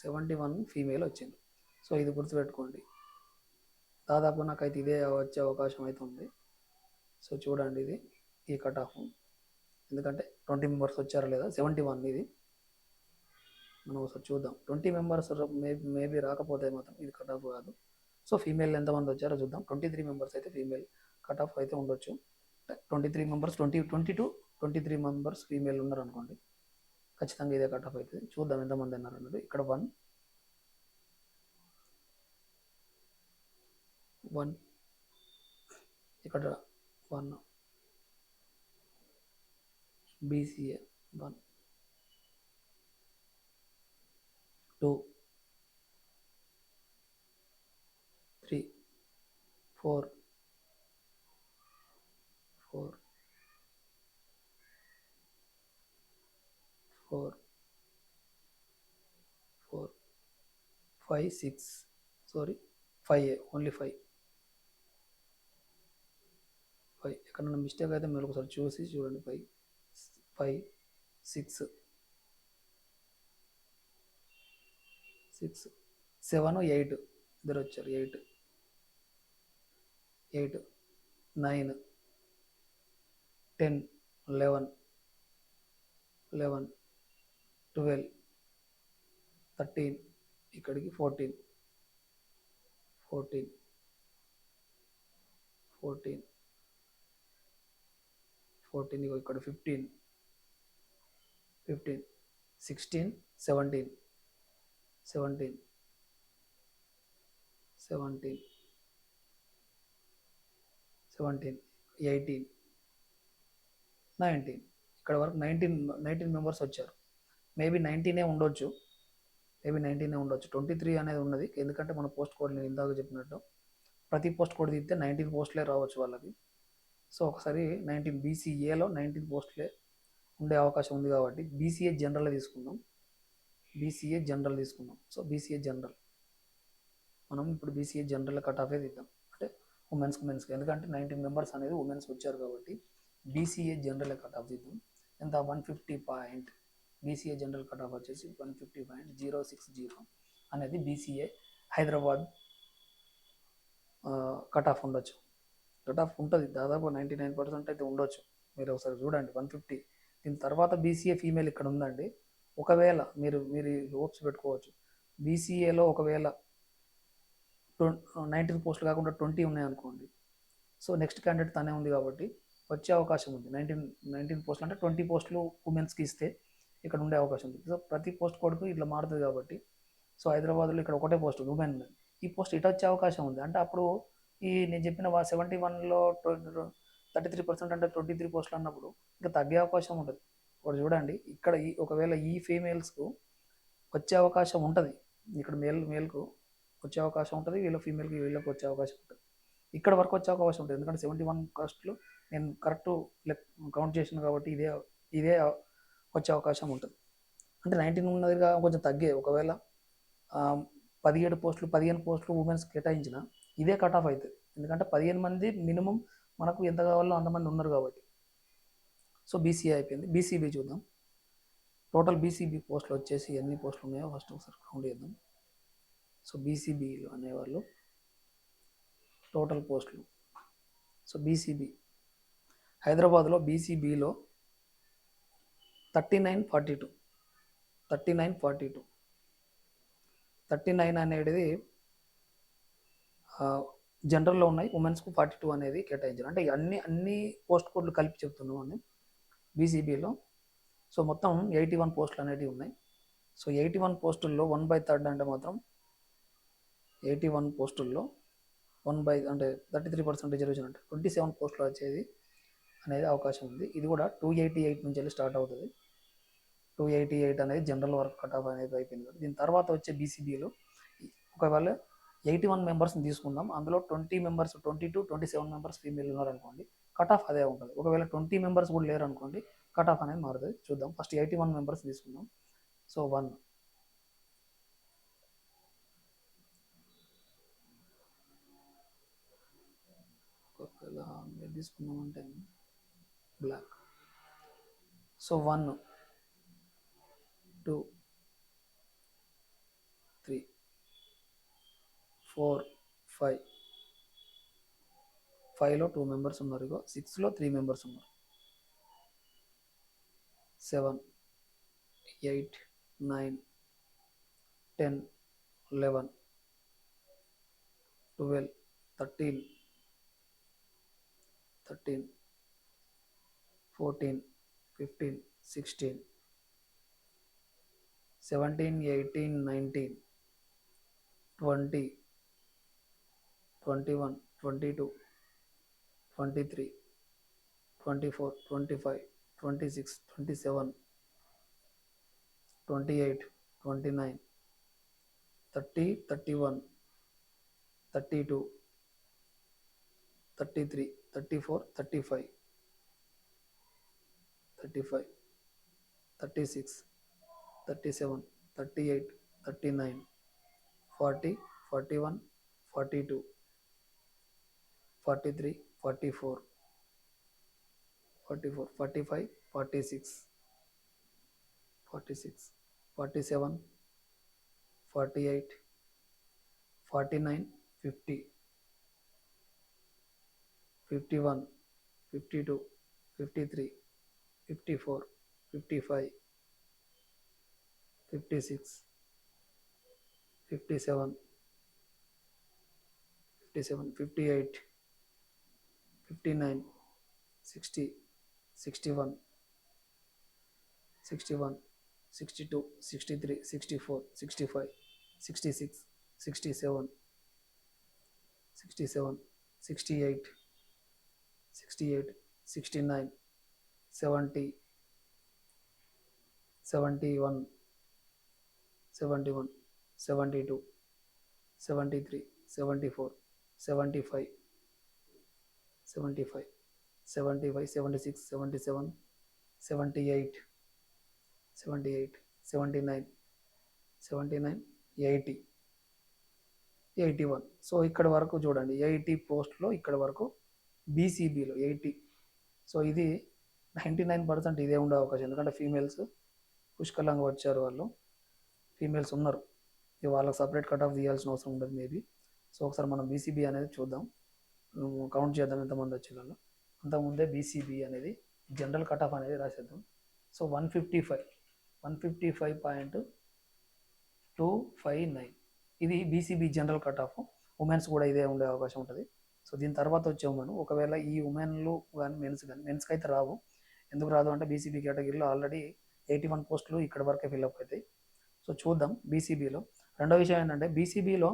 Speaker 1: 71 ఫీమేల్ వచ్చింది. సో ఇది గుర్తుపెట్టుకోండి. దాదాపు నాకైతే ఇదే వచ్చే అవకాశం అయితే ఉంది. సో చూడండి, ఇది ఈ కట్ ఆఫ్, ఎందుకంటే 20 మెంబర్స్ వచ్చారా లేదా. 71 ఇది మనం ఒకసారి చూద్దాం. 20 మెంబర్స్ మేబీ రాకపోతే మాత్రం ఇది కట్ ఆఫ్ కాదు. సో ఫీమేల్ ఎంతమంది వచ్చారో చూద్దాం. 23 మెంబర్స్ అయితే ఫీమేల్ కట్ ఆఫ్ అయితే ఉండొచ్చు. 23 మెంబర్స్ 22-23 మెంబర్స్ ఫీమేల్ ఉన్నారు అనుకోండి, ఖచ్చితంగా ఇదే కట్ ఆఫ్ అవుతుంది. చూద్దాం ఎంతమంది అన్నారు అన్నది. ఇక్కడ 1 ఇక్కడ 1 బీసీఏ 1 2 3 4 4 4 4 5 6 సారీ 5 ఓన్లీ 5 ఎక్కడన్నా మిస్టేక్ అయితే మీరు ఒకసారి చూడండి. 5 6 7 8 ఇద్దరు వచ్చారు. 8 9 10 11 12 13 ఇక్కడికి 14 ఇక్కడ 15 16 17 18 19 ఇక్కడ వరకు 19 మెంబర్స్ వచ్చారు. మేబీ 19 ఉండొచ్చు. 23 అనేది ఉన్నది, ఎందుకంటే మన పోస్ట్ కోడ్ నేను ఇందాక చెప్పినట్టు ప్రతి పోస్ట్ కోడ్ తీస్తే 19 పోస్టులే రావచ్చు వాళ్ళకి. సో ఒకసారి 19 బీసీఏలో 19 పోస్టులే ఉండే అవకాశం ఉంది కాబట్టి బీసీఏ జనరల్ తీసుకుందాం. సో బీసీఏ జనరల్ మనం ఇప్పుడు బీసీఏ జనరల్ కట్ ఆఫే తీద్దాం, అంటే ఉమెన్స్కి, ఎందుకంటే 19 మెంబర్స్ అనేది ఉమెన్స్ వచ్చారు కాబట్టి బీసీఏ జనరల్ కట్ ఆఫ్ తీద్దాం. ఎంత 150 point BCA general cut of వచ్చేసి 150.060 అనేది బీసీఏ హైదరాబాద్ కట్ ఆఫ్ ఉండొచ్చు. కట్ ఆఫ్ ఉంటుంది దాదాపు 99% అయితే ఉండొచ్చు. మీరు ఒకసారి చూడండి 150. దీని తర్వాత బీసీఏ ఫీమేల్ ఇక్కడ ఉందండి. ఒకవేళ మీరు మీరు హోప్స్ పెట్టుకోవచ్చు, బీసీఏలో ఒకవేళ 19 పోస్టులు కాకుండా 20 ఉన్నాయనుకోండి, సో నెక్స్ట్ క్యాండిడేట్ తనే ఉంది కాబట్టి వచ్చే అవకాశం ఉంది. 19 పోస్టులు అంటే 20 పోస్టులు ఉమెన్స్కి ఇస్తే ఇక్కడ ఉండే అవకాశం ఉంది. సో ప్రతి పోస్ట్ కోడ్కు ఇట్లా మారుతుంది కాబట్టి, సో హైదరాబాద్లో ఇక్కడ ఒకటే పోస్ట్ ఉమెన్, ఈ పోస్ట్ ఇటు వచ్చే అవకాశం ఉంది. అంటే అప్పుడు ఈ నేను చెప్పిన 71లో 33% అంటే 23 పోస్టులు అన్నప్పుడు ఇంకా తగ్గే అవకాశం ఉంటుంది. ఒకటి చూడండి, ఇక్కడ ఒకవేళ ఈ ఫీమేల్స్కు వచ్చే అవకాశం ఉంటుంది, ఇక్కడ మేల్కు వచ్చే అవకాశం ఉంటుంది, ఫీమేల్కి వీళ్ళకి వచ్చే అవకాశం ఉంటుంది, ఇక్కడ వరకు వచ్చే అవకాశం ఉంటుంది. ఎందుకంటే 71 కాస్ట్లు నేను కరెక్ట్ కౌంట్ చేసాను కాబట్టి ఇదే వచ్చే అవకాశం ఉంటుంది. అంటే 19 ఉన్నదిగా కొంచెం తగ్గే, ఒకవేళ 15 పోస్టులు ఉమెన్స్ కేటాయించిన ఇదే కట్ ఆఫ్ అవుతుంది. ఎందుకంటే 15 మంది మినిమం మనకు ఎంత కావాలో అంతమంది ఉన్నారు కాబట్టి. సో బీసీఏ అయిపోయింది. బీసీబీ చూద్దాం. టోటల్ బీసీబీ పోస్టులు వచ్చేసి ఎన్ని పోస్టులు ఉన్నాయో ఫస్ట్ ఒకసారి కౌంట్ చేద్దాం. సో బీసీబీలు అనేవాళ్ళు టోటల్ పోస్టులు. సో బీసీబీ హైదరాబాద్లో బీసీబీలో 3942 39 అనేది జనరల్లో ఉన్నాయి, ఉమెన్స్కు 42 అనేది కేటాయించారు. అంటే అన్ని పోస్ట్ కోడ్లు కలిపి చెప్తున్నాం అని బీసీబీలో. సో మొత్తం 81 పోస్టులు అనేవి ఉన్నాయి. సో 81 పోస్టుల్లో 1/3 అంటే మాత్రం 81 పోస్టుల్లో అంటే 33% రిజర్వేషన్ అంటే 27 పోస్టులు వచ్చేది అనేది అవకాశం ఉంది. ఇది కూడా 288 నుంచి వెళ్ళి స్టార్ట్ అవుతుంది. 288 అనేది జనరల్ వర్క్ కట్ ఆఫ్ అనేది అయిపోయింది. దీని తర్వాత వచ్చే బీసీబీలో ఒకవేళ 81 మెంబర్స్ని తీసుకుందాం, అందులో 20 మెంబర్స్ 27 మెంబర్స్ ఫీమేల్ ఉన్నారనుకోండి, కట్ ఆఫ్ అదే ఉంటుంది. ఒకవేళ 20 మెంబర్స్ కూడా లేరు అనుకోండి, కట్ ఆఫ్ అనేది మారుతుంది. చూద్దాం. ఫస్ట్ 81 మెంబర్స్ తీసుకుందాం. సో 1 ఒకవేళ మీరు తీసుకున్నామంటే బ్లాక్. సో 1 2 3 4 5 5లో 2 మెంబర్స్ ఉన్నారు. 6లో 3 మెంబర్స్ ఉన్నారు. 7 8 9 10 11 12 13 14 15 16 17 18 19 20 21 22 23 24 25 26 27 28 29 30 31 32 33 34 35 36 37 38 39 40 41 42 43 44 45 46 47 48 49 50 51 52 53 54 55 56 57 58 59 60 61 62 63 64 65 66 67 68 69 70 71 72 73 74 75 76 77 78 79 80 81. సో ఇక్కడ వరకు చూడండి, 80 పోస్టులో ఇక్కడ వరకు బీసీబీలో 80. సో ఇది 99% ఇదే ఉండే అవకాశం, ఎందుకంటే ఫీమేల్స్ పుష్కలంగా వచ్చారు వాళ్ళు, ఫీమేల్స్ ఉన్నారు. ఇక వాళ్ళకి సపరేట్ కట్ ఆఫ్ తీయాల్సిన అవసరం ఉండదు మేబీ. సో ఒకసారి మనం బీసీబీ అనేది చూద్దాం, కౌంట్ చేద్దాం ఎంతమంది వచ్చేవాళ్ళు. అంతకుముందే బీసీబీ అనేది జనరల్ కట్ ఆఫ్ అనేది రాసేద్దాం. సో 155.259 ఇది BCB general cut of. Women's కూడా ఇదే ఉండే అవకాశం ఉంటుంది. సో దీని తర్వాత వచ్చే ఉమెన్, ఒకవేళ ఈ ఉమెన్లు కానీ మెన్స్కి అయితే రావు. ఎందుకు రాదు అంటే బీసీబీ కేటగిరీలో ఆల్రెడీ 81 పోస్టులు ఇక్కడ వరకే ఫిల్అప్ అవుతాయి. సో చూద్దాం బీసీబీలో. రెండో విషయం ఏంటంటే బీసీబీలో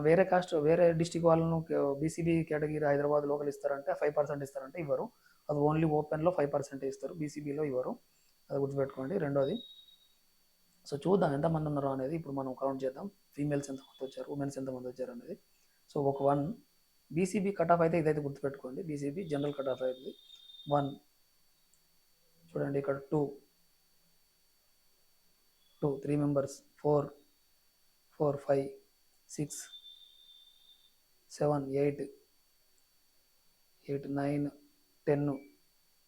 Speaker 1: వేరే కాస్ట్ వేరే డిస్టిక్ వాళ్ళను బీసీబీ కేటగిరీ హైదరాబాద్ లోకల్ ఇస్తారంటే 5% ఇస్తారంటే ఇవ్వరు. అది ఓన్లీ ఓపెన్లో 5% ఇస్తారు, బీసీబీలో ఇవ్వరు. అది గుర్తుపెట్టుకోండి. రెండోది, సో చూద్దాం ఎంతమంది ఉన్నారో అనేది ఇప్పుడు మనం కౌంట్ చేద్దాం. ఫీమేల్స్ ఎంతమంది వచ్చారు, ఉమెన్స్ ఎంతమంది వచ్చారు అనేది. సో ఒక 1 బీసీబీ కట్ ఆఫ్ అయితే ఇదైతే గుర్తుపెట్టుకోండి, బీసీబీ జనరల్ కట్ ఆఫ్ అవుతుంది 1. చూడండి ఇక్కడ 2 3 మెంబర్స్, 4 5 6 7 8 9 10.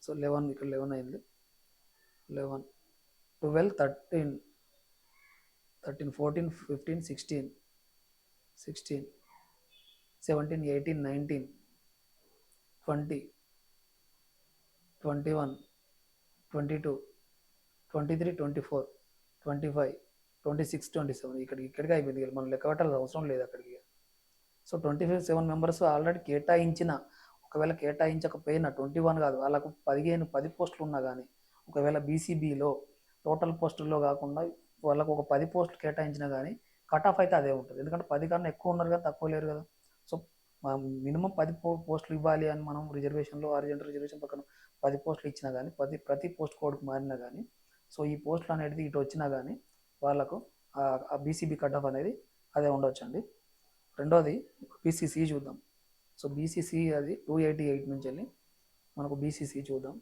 Speaker 1: సో 11, ఇక్కడ 11 అయింది. 11 12 13 14 15 16 17 18 19 20 21 22 23 24 25 26 27. ఇక్కడికి అయిపోయింది, మనం లెక్క పెట్టాల్సిన అవసరం లేదు అక్కడికి. సో 27 మెంబర్స్ ఆల్రెడీ కేటాయించిన, ఒకవేళ కేటాయించకపోయినా 21 కాదు, వాళ్ళకు 10 పోస్టులు ఉన్నా కానీ, ఒకవేళ బీసీబీలో టోటల్ పోస్టుల్లో కాకుండా వాళ్ళకు ఒక 10 పోస్టులు కేటాయించినా కానీ కట్ ఆఫ్ అయితే అదే ఉంటుంది. ఎందుకంటే 10 కన్నా ఎక్కువ ఉన్నారు కదా, తక్కువ లేరు కదా. సో మినిమం 10 పోస్టులు ఇవ్వాలి అని మనం రిజర్వేషన్లో ఆర్జెంట్ రిజర్వేషన్ పక్కన 10 పోస్టులు ఇచ్చినా కానీ, ప్రతి పోస్ట్ కోడ్కి మారినా కానీ, సో ఈ పోస్టులు అనేది ఇటు వచ్చినా కానీ వాళ్ళకు ఆ బీసీబీ కట్ ఆఫ్ అనేది అదే ఉండొచ్చండి. రెండోది బీసీసీ చూద్దాం. సో బీసీసీ అది 288 నుంచి వెళ్ళి మనకు బీసీసీ చూద్దాం.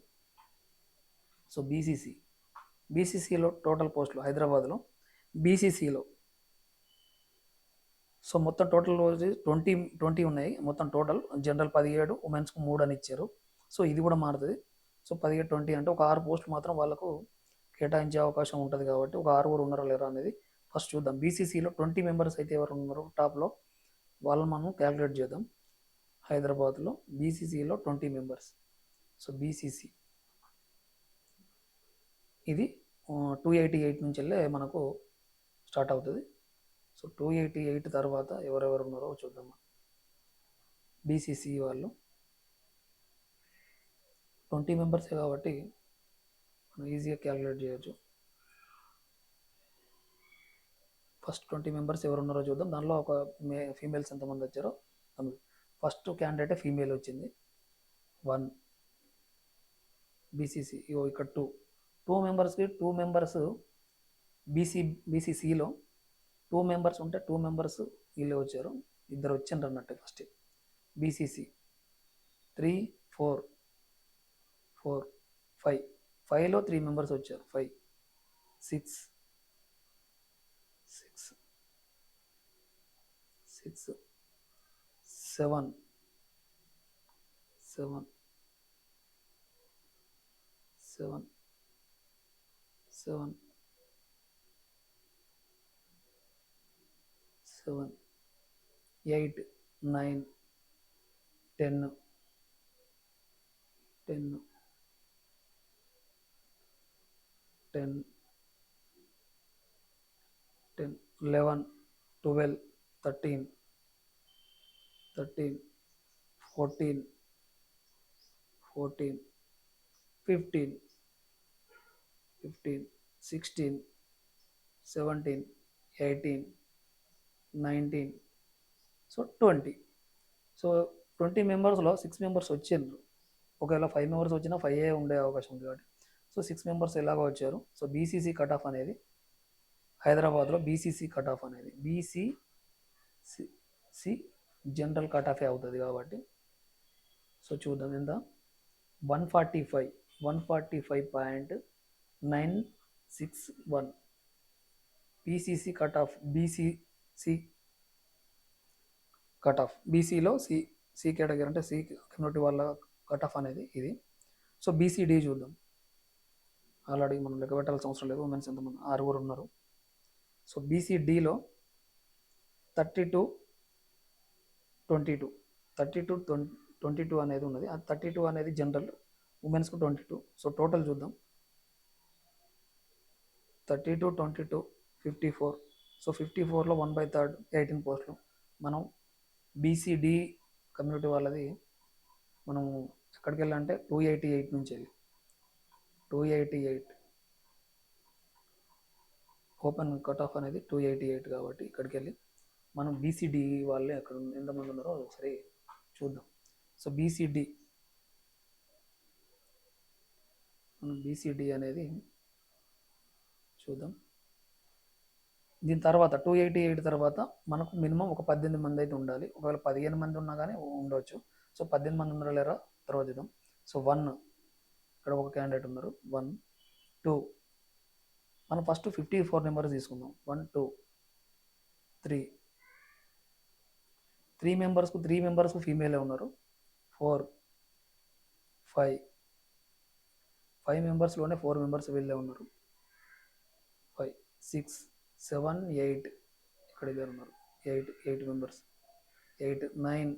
Speaker 1: సో బీసీసీలో టోటల్ పోస్టులు హైదరాబాద్లో బీసీసీలో సో మొత్తం టోటల్ 20 ఉన్నాయి మొత్తం టోటల్. జనరల్ 17, ఉమెన్స్కు 3 అని ఇచ్చారు. సో ఇది కూడా మారుతుంది. సో 17 20 అంటే ఒక 6 పోస్టులు మాత్రం వాళ్ళకు కేటాయించే అవకాశం ఉంటుంది. కాబట్టి ఒక 6 కూడా ఉన్నారా లేరా అనేది ఫస్ట్ చూద్దాం. బీసీసీలో 20 మెంబర్స్ అయితే ఎవరు ఉన్నారో టాప్లో వాళ్ళని మనం క్యాలిక్యులేట్ చేద్దాం. హైదరాబాద్లో బీసీసీలో 20 మెంబర్స్. సో బీసీసీ ఇది 288 నుంచి వెళ్ళే మనకు స్టార్ట్ అవుతుంది. సో 288 తర్వాత ఎవరెవరు ఉన్నారో చూద్దాం. బీసీసీ వాళ్ళు 20 మెంబర్సే కాబట్టి మనం ఈజీగా క్యాలిక్యులేట్ చేయొచ్చు. ఫస్ట్ 20 మెంబర్స్ ఎవరు ఉన్నారో చూద్దాం. దానిలో ఒక ఫీమేల్స్ ఎంతమంది వచ్చారో. ఫస్ట్ క్యాండిడేటే ఫీమేల్ వచ్చింది 1 బీసీసీ. ఇక్కడ 2 మెంబర్స్కి 2 మెంబర్స్ బీసీసీలో 2 మెంబర్స్ ఉంటే 2 మెంబర్స్ వీళ్ళే వచ్చారు, ఇద్దరు వచ్చిండ్రు అన్నట్టు. ఫస్ట్ బీసీసీ 3 4 5 5లో 3 మెంబర్స్ వచ్చారు, 5 6 7 8 9 10 11 12 13 14 15 16 17 18 19. సో 20. సో 20 మెంబర్స్లో 6 మెంబర్స్ వచ్చిండ్రు. ఒకవేళ 5 మెంబర్స్ వచ్చినా 5 ఉండే అవకాశం ఉంది కాబట్టి సో 6 మెంబర్స్ ఎలాగో వచ్చారు. సో బీసీసీ కట్ ఆఫ్ అనేది హైదరాబాద్లో బీసీసీ కట్ ఆఫ్ అనేది బీసీసీ జనరల్ కట్ ఆఫే అవుతుంది కాబట్టి సో చూద్దాం ఎంత. 145.961 BCC cut off. BCC cut off బీసీలో సి కేటగిరీ అంటే సి కమ్యూనిటీ వాళ్ళ కట్ ఆఫ్ అనేది ఇది. సో బీసీడీ చూద్దాం. ఆల్రెడీ మనం లెక్క పెట్టాల్సిన అవసరం లేదు. ఉమెన్స్ ఎంతమంది, 6 ఉన్నారు. సో బీసీడీలో 32-22, 32-22 అనేది ఉన్నది. ఆ 32 అనేది జనరల్, ఉమెన్స్కు 22. సో టోటల్ చూద్దాం. 32-22 54. సో 54లో 1/3 18 పోస్టులు. మనం బీసీడీ కమ్యూనిటీ వాళ్ళది మనం ఎక్కడికి వెళ్ళాలంటే 288 నుంచి వెళ్ళి 288 ఓపెన్ కట్ ఆఫ్ అనేది 288 కాబట్టి ఇక్కడికి వెళ్ళి మనం బీసీడీ వాళ్ళే అక్కడ ఎంతమంది ఉన్నారో ఒకసారి చూద్దాం. సో బీసీడీ మనం బీసీడీ అనేది చూద్దాం. దీని తర్వాత 288 తర్వాత మనకు మినిమం ఒక 18 మంది అయితే ఉండాలి. ఒకవేళ 15 మంది ఉన్నా కానీ ఉండవచ్చు. సో 18 మంది ఉన్నారా లేరా తర్వాత చూద్దాం. సో 1 ఇక్కడ ఒక క్యాండిడేట్ ఉన్నారు. 1 2 మనం ఫస్ట్ 54 నెంబర్స్ తీసుకుందాం. 1 2 3 3 మెంబర్స్కు ఫీమేలే ఉన్నారు. 4 5 మెంబర్స్లోనే 4 మెంబర్స్ వీళ్ళే ఉన్నారు. 5 6 7 8 ఇక్కడ ఇద్దరు ఉన్నారు. 8 మెంబర్స్. 8 9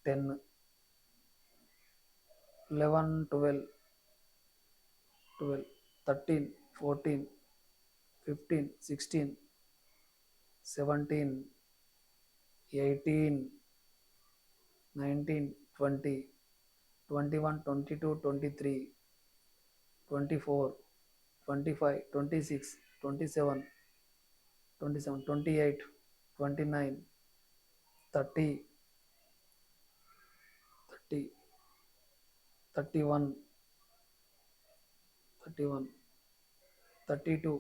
Speaker 1: 10 11 12 13 14 15 16 17 18 19 20 21 22 23 24 25 26 27 28 29 30 31 32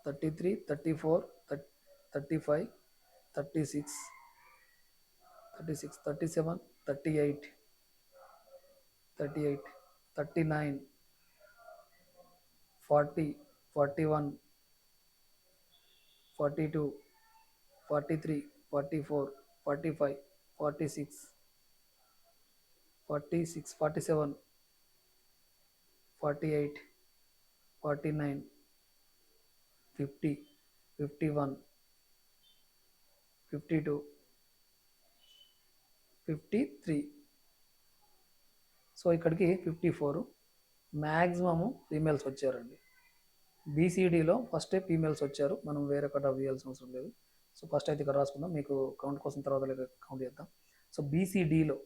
Speaker 1: 33 34 35 36 37 38 39 40 41 42 43 44 45 46 47 48 49 50 51 52 53. సో ఇక్కడికి 54 మ్యాక్సిమము ఫీమేల్స్ వచ్చారండి. బీసీడీలో ఫస్టే ఫీమేల్స్ వచ్చారు. మనం వేరే కట్ ఆఫ్ ఇవ్వాల్సిన అవసరం లేదు. సో ఫస్ట్ అయితే ఇక్కడ రాసుకుందాం. మీకు కౌంట్ కోసం తర్వాత కౌంట్ చేద్దాం. సో బీసీడీలో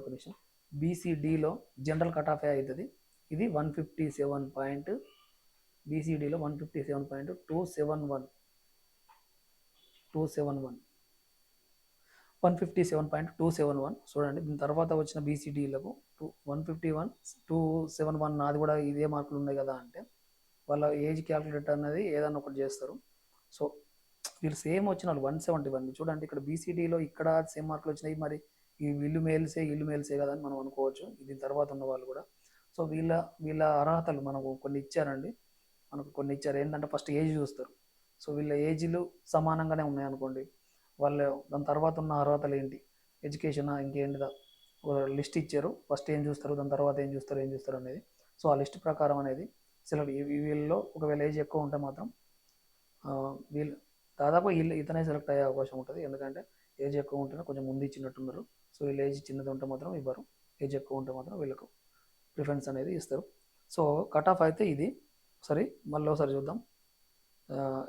Speaker 1: ఒక నిమిషం. బీసీడీలో జనరల్ కట్ ఆఫ్ అవుతుంది. ఇది 157. బీసీడీలో 157.271 157.271. చూడండి, దీని తర్వాత వచ్చిన బీసీడీలకు 151.271. నాది కూడా ఇదే మార్కులు ఉన్నాయి కదా అంటే వాళ్ళ ఏజ్ క్యాలిక్యులేటర్ అనేది ఏదన్నా ఒకటి చేస్తారు. సో వీళ్ళు సేమ్ వచ్చిన వాళ్ళు 171. చూడండి, ఇక్కడ బీసీడీలో ఇక్కడ సేమ్ మార్కులు వచ్చినాయి. మరి ఈ వీళ్ళు మేల్సే కదా అని మనం అనుకోవచ్చు. దీని తర్వాత ఉన్న వాళ్ళు కూడా. సో వీళ్ళ అర్హతలు మనకు కొన్ని ఇచ్చారండి. ఏంటంటే ఫస్ట్ ఏజ్ చూస్తారు. సో వీళ్ళ ఏజ్లు సమానంగానే ఉన్నాయనుకోండి, వాళ్ళు దాని తర్వాత ఉన్న అర్హతలు ఏంటి, ఎడ్యుకేషన్ ఇంకేంటిదా లిస్ట్ ఇచ్చారు. ఫస్ట్ ఏం చూస్తారు, దాని తర్వాత ఏం చూస్తారు అనేది. సో ఆ లిస్ట్ ప్రకారం అనేది సెలెక్ట్. వీళ్ళలో ఒకవేళ ఏజ్ ఎక్కువ ఉంటే మాత్రం వీళ్ళు దాదాపు ఇతనే సెలెక్ట్ అయ్యే అవకాశం ఉంటుంది. ఎందుకంటే ఏజ్ ఎక్కువ ఉంటేనే కొంచెం ముందు ఇచ్చినట్టున్నారు. సో వీళ్ళు ఏజ్ చిన్నది ఉంటే మాత్రం ఇవ్వరు. ఏజ్ ఎక్కువ ఉంటే మాత్రం వీళ్ళకు ప్రిఫరెన్స్ అనేది ఇస్తారు. సో కట్ ఆఫ్ అయితే ఇది. సరే, మళ్ళీ ఒకసారి చూద్దాం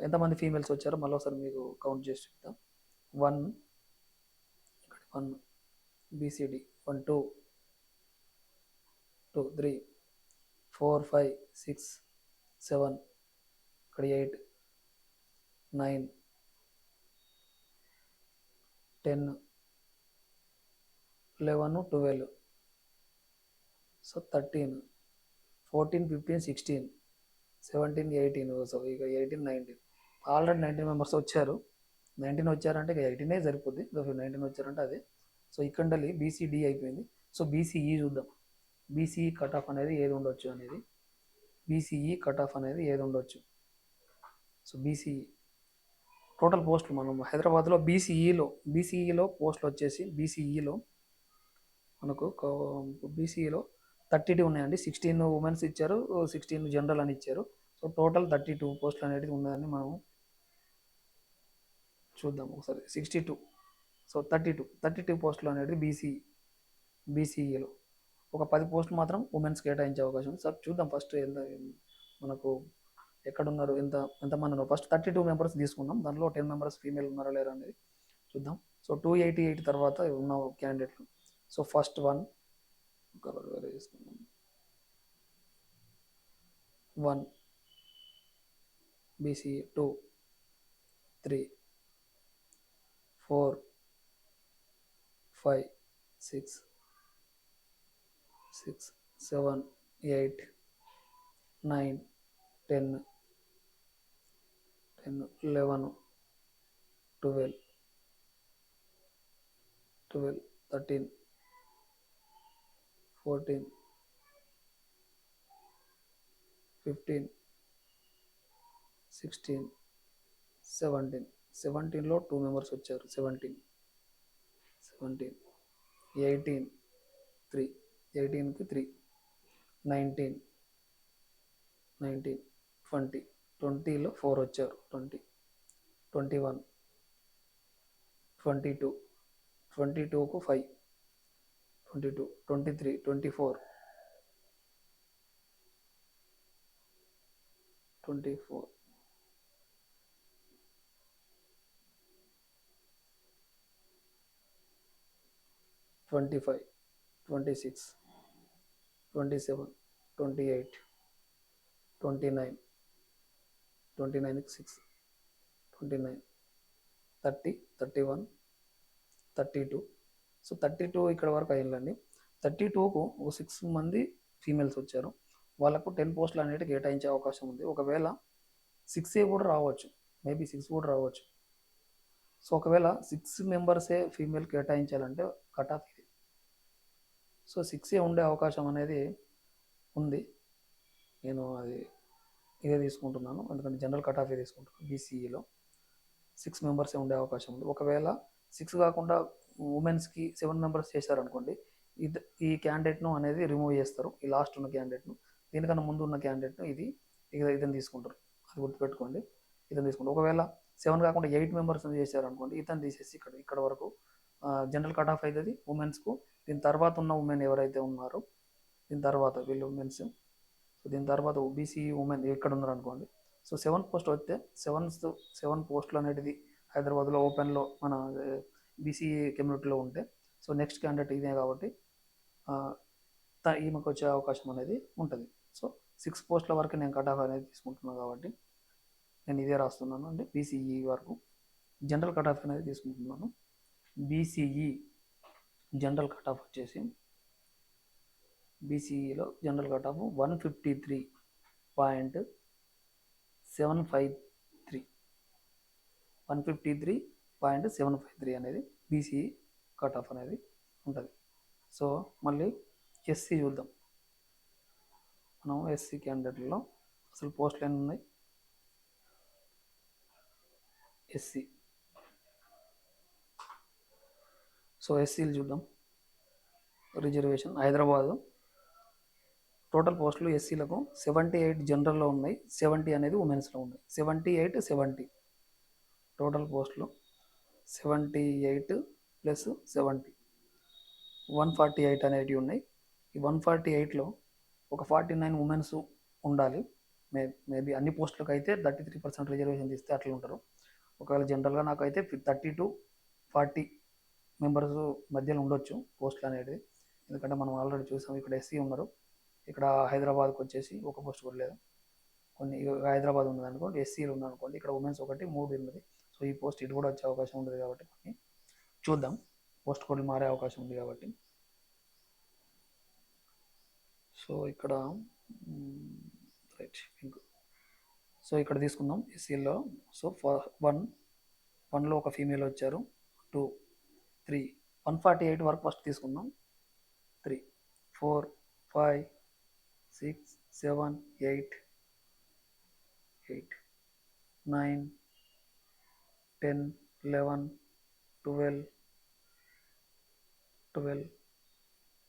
Speaker 1: ఎంతమంది ఫీమేల్స్ వచ్చారో. మళ్ళీ ఒకసారి మీకు కౌంట్ చేసి చూద్దాం. 1 ఇక్కడ 1 బీసీడీ 1 2 3 4 5 6 7 ఇక్కడ 8 9 10 11 12 సో 13 14 15 16 17 18. సో ఇక 18 19 ఆల్రెడీ 19 మెంబర్స్ వచ్చారు. 19 వచ్చారంటే ఇక 18 సరిపోద్ది. 19 వచ్చారంటే అదే. సో ఇక్కడ బీసీడీ అయిపోయింది. సో బీసీఈ చూద్దాం. బీసీఈ కట్ ఆఫ్ అనేది ఏది ఉండొచ్చు అనేది. సో బీసీఈ టోటల్ పోస్టులు మనం హైదరాబాద్లో బీసీఈలో పోస్టులు వచ్చేసి బీసీఈలో 32 ఉన్నాయండి. 16 ఉమెన్స్ ఇచ్చారు, 16 జనరల్ అని ఇచ్చారు. సో టోటల్ 32 పోస్టులు అనేది ఉన్నదని మనం చూద్దాం ఒకసారి. 62, సో 32 పోస్టులు అనేది బీసీఈలో. ఒక 10 పోస్టులు మాత్రం ఉమెన్స్ కేటాయించే అవకాశం ఉంది. సార్ చూద్దాం ఫస్ట్ ఎంత మనకు ఎక్కడున్నారు, ఎంతమంది ఉన్నారు. ఫస్ట్ 32 మెంబర్స్ తీసుకుందాం, దాంట్లో 10 మెంబర్స్ ఫీమేల్ ఉన్నారా లేరా అనేది చూద్దాం. సో 288 తర్వాత ఉన్న క్యాండిడేట్లు. సో ఫస్ట్ వన్ కలర్ వేరే తీసుకుందాం. 1 బీసీఈ, 2, 3, 4, 5, 6, 7, 8, 9, 10, 11, 12, 13, 14, 15, 16, 17. 17లో 2 మెంబర్స్ వచ్చారు. 17, 18, 3, 18కి 3, 19, 20, 20లో 4 వచ్చారు. 20, 21, 22, 22కు 5, 22, 23, 24, 25, 26, 27, 28, 29, 29కి 6, 29, 30, 31, 32. సో 32 ఇక్కడ వరకు అయ్యిందండి. 32కు 6 మంది ఫీమేల్స్ వచ్చారు. వాళ్ళకు 10 పోస్టులు అనేవి కేటాయించే అవకాశం ఉంది. ఒకవేళ 6 కూడా రావచ్చు, మేబీ 6 కూడా రావచ్చు. సో ఒకవేళ 6 మెంబర్సే ఫీమేల్ కేటాయించాలంటే కట్ ఆఫ్ ఇది. సో 6 ఉండే అవకాశం అనేది ఉంది. నేను ఇదే తీసుకుంటున్నాను, ఎందుకంటే జనరల్ కట్ ఆఫ్ తీసుకుంటున్నాను. బీసీఈలో 6 మెంబర్సే ఉండే అవకాశం ఉంది. ఒకవేళ 6 కాకుండా ఉమెన్స్కి 7 మెంబర్స్ చేశారనుకోండి, ఈ క్యాండిడేట్ను అనేది రిమూవ్ చేస్తారు, ఈ లాస్ట్ ఉన్న క్యాండిడేట్ను. దీనికన్నా ముందు ఉన్న క్యాండిడేట్ను ఇతను తీసుకుంటారు, అది గుర్తుపెట్టుకోండి. ఇతను తీసుకుంటారు. ఒకవేళ 7 కాకుండా 8 మెంబర్స్ చేశారనుకోండి, ఇతను తీసేసి ఇక్కడ వరకు జనరల్ కట్ ఆఫ్ అవుతుంది ఉమెన్స్కు. దీని తర్వాత ఉన్న ఉమెన్ ఎవరైతే ఉన్నారో, దీని తర్వాత వీళ్ళు ఉమెన్స్, సో దీని తర్వాత బీసీ ఉమెన్ ఎక్కడ ఉన్నారు అనుకోండి. సో 7 పోస్ట్ వస్తే 7 పోస్టులు అనేది హైదరాబాద్లో ఓపెన్లో మన బీసీ కమ్యూనిటీలో ఉంటే, సో నెక్స్ట్ క్యాండిడేట్ ఇదే కాబట్టి ఈమెకు వచ్చే అవకాశం అనేది ఉంటుంది. సో 6 పోస్టుల వరకు నేను కట్ ఆఫ్ అనేది తీసుకుంటున్నాను కాబట్టి నేను ఇదే రాస్తున్నాను అంటే బీసీఈ వరకు జనరల్ కట్ ఆఫ్ అనేది తీసుకుంటున్నాను. బీసీఈ జనరల్ కట్ ఆఫ్ వచ్చేసి బీసీఈలో జనరల్ కట్ ఆఫ్ 153.753, 153.753 అనేది బీసీఈ కట్ ఆఫ్ అనేది ఉంటుంది. సో మళ్ళీ ఎస్సీ చూద్దాం. మనం ఎస్సీ క్యాండిడేట్లో అసలు పోస్టులు ఎన్ని ఉన్నాయి. ఎస్సీ, సో ఎస్సీలు చూద్దాం. రిజర్వేషన్ హైదరాబాదు టోటల్ పోస్టులు ఎస్సీలకు 78 జనరల్లో ఉన్నాయి, 70 అనేది ఉమెన్స్లో ఉన్నాయి. 78, 70 టోటల్ పోస్టులు 78 ప్లస్ 70 148 అనేటివి ఉన్నాయి. ఈ 148లో ఒక 49 ఉమెన్స్ ఉండాలి. మేబీ అన్ని పోస్టులకు అయితే 33% రిజర్వేషన్ తీస్తే అట్లా ఉంటారు. ఒకవేళ జనరల్గా నాకైతే 30 to 40 మెంబర్స్ మధ్యలో ఉండొచ్చు పోస్టులు అనేది. ఎందుకంటే మనం ఆల్రెడీ చూసాం, ఇక్కడ ఎస్సీ ఉన్నారు, ఇక్కడ హైదరాబాద్కి వచ్చేసి ఒక పోస్ట్ కూడా లేదు. కొన్ని హైదరాబాద్ ఉన్నది అనుకోండి, ఎస్సీలు ఉన్నారు అనుకోండి, ఇక్కడ ఉమెన్స్ 1, 3 ఉన్నది. సో ఈ పోస్ట్ ఇటు కూడా వచ్చే అవకాశం ఉంటుంది కాబట్టి కొన్ని చూద్దాం, పోస్ట్ కోడ్లు మారే అవకాశం ఉంది కాబట్టి. సో ఇక్కడ రైట్ సో ఇక్కడ తీసుకుందాం ఎస్సీలో. సో 1లో ఒక ఫీమేల్ వచ్చారు, 2, 3, 148 వరకు ఫస్ట్ తీసుకుందాం. 3, 4, 5, 6, 7, 8, 9, 10, 11, 12,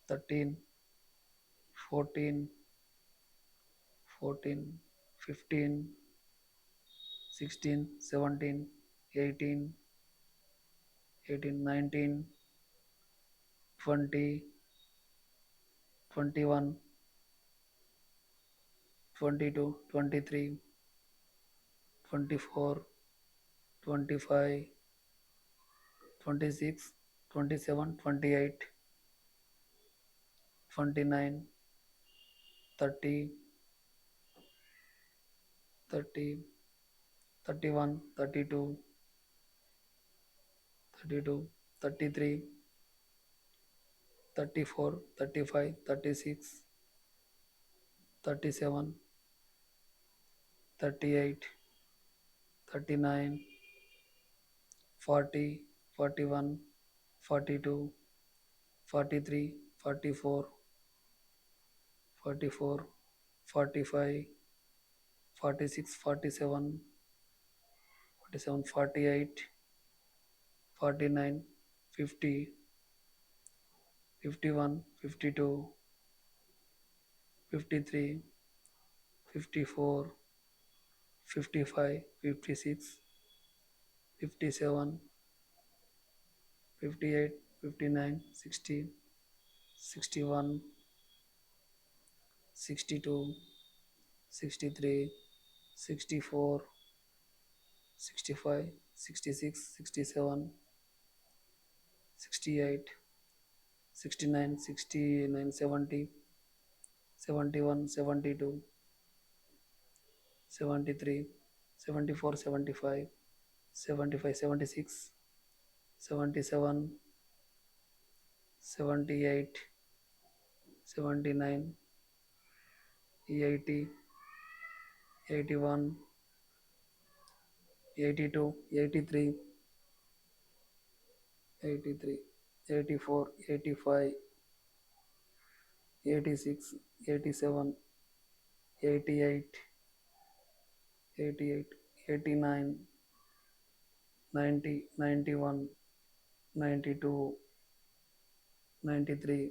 Speaker 1: 13, 14, 14, 15, 16, 17, 18, 18, 19, 20, 21, 22, 23, 24, 25, 26, 27, 28, 29, 30, 30, 31, 32, 32, 33, 34, 35, 36, 37, 38, 39, 40, 41, 42, 43, 44, 44, 45, 46, 47, 47, 48, 49, 50, 51, 52, 53, 54, 55, 56, 57, 58, 59, 60, 61, 62, 63, 64, 65, 66, 67, 68, 69, 69, 70, 71, 72, 73, 74, 75, 75, 76, 77, 78, 79, 80, 81, 82, 83, 83, 84, 85, 86, 87, 88, 88, 89, 90, 91, 92, 93,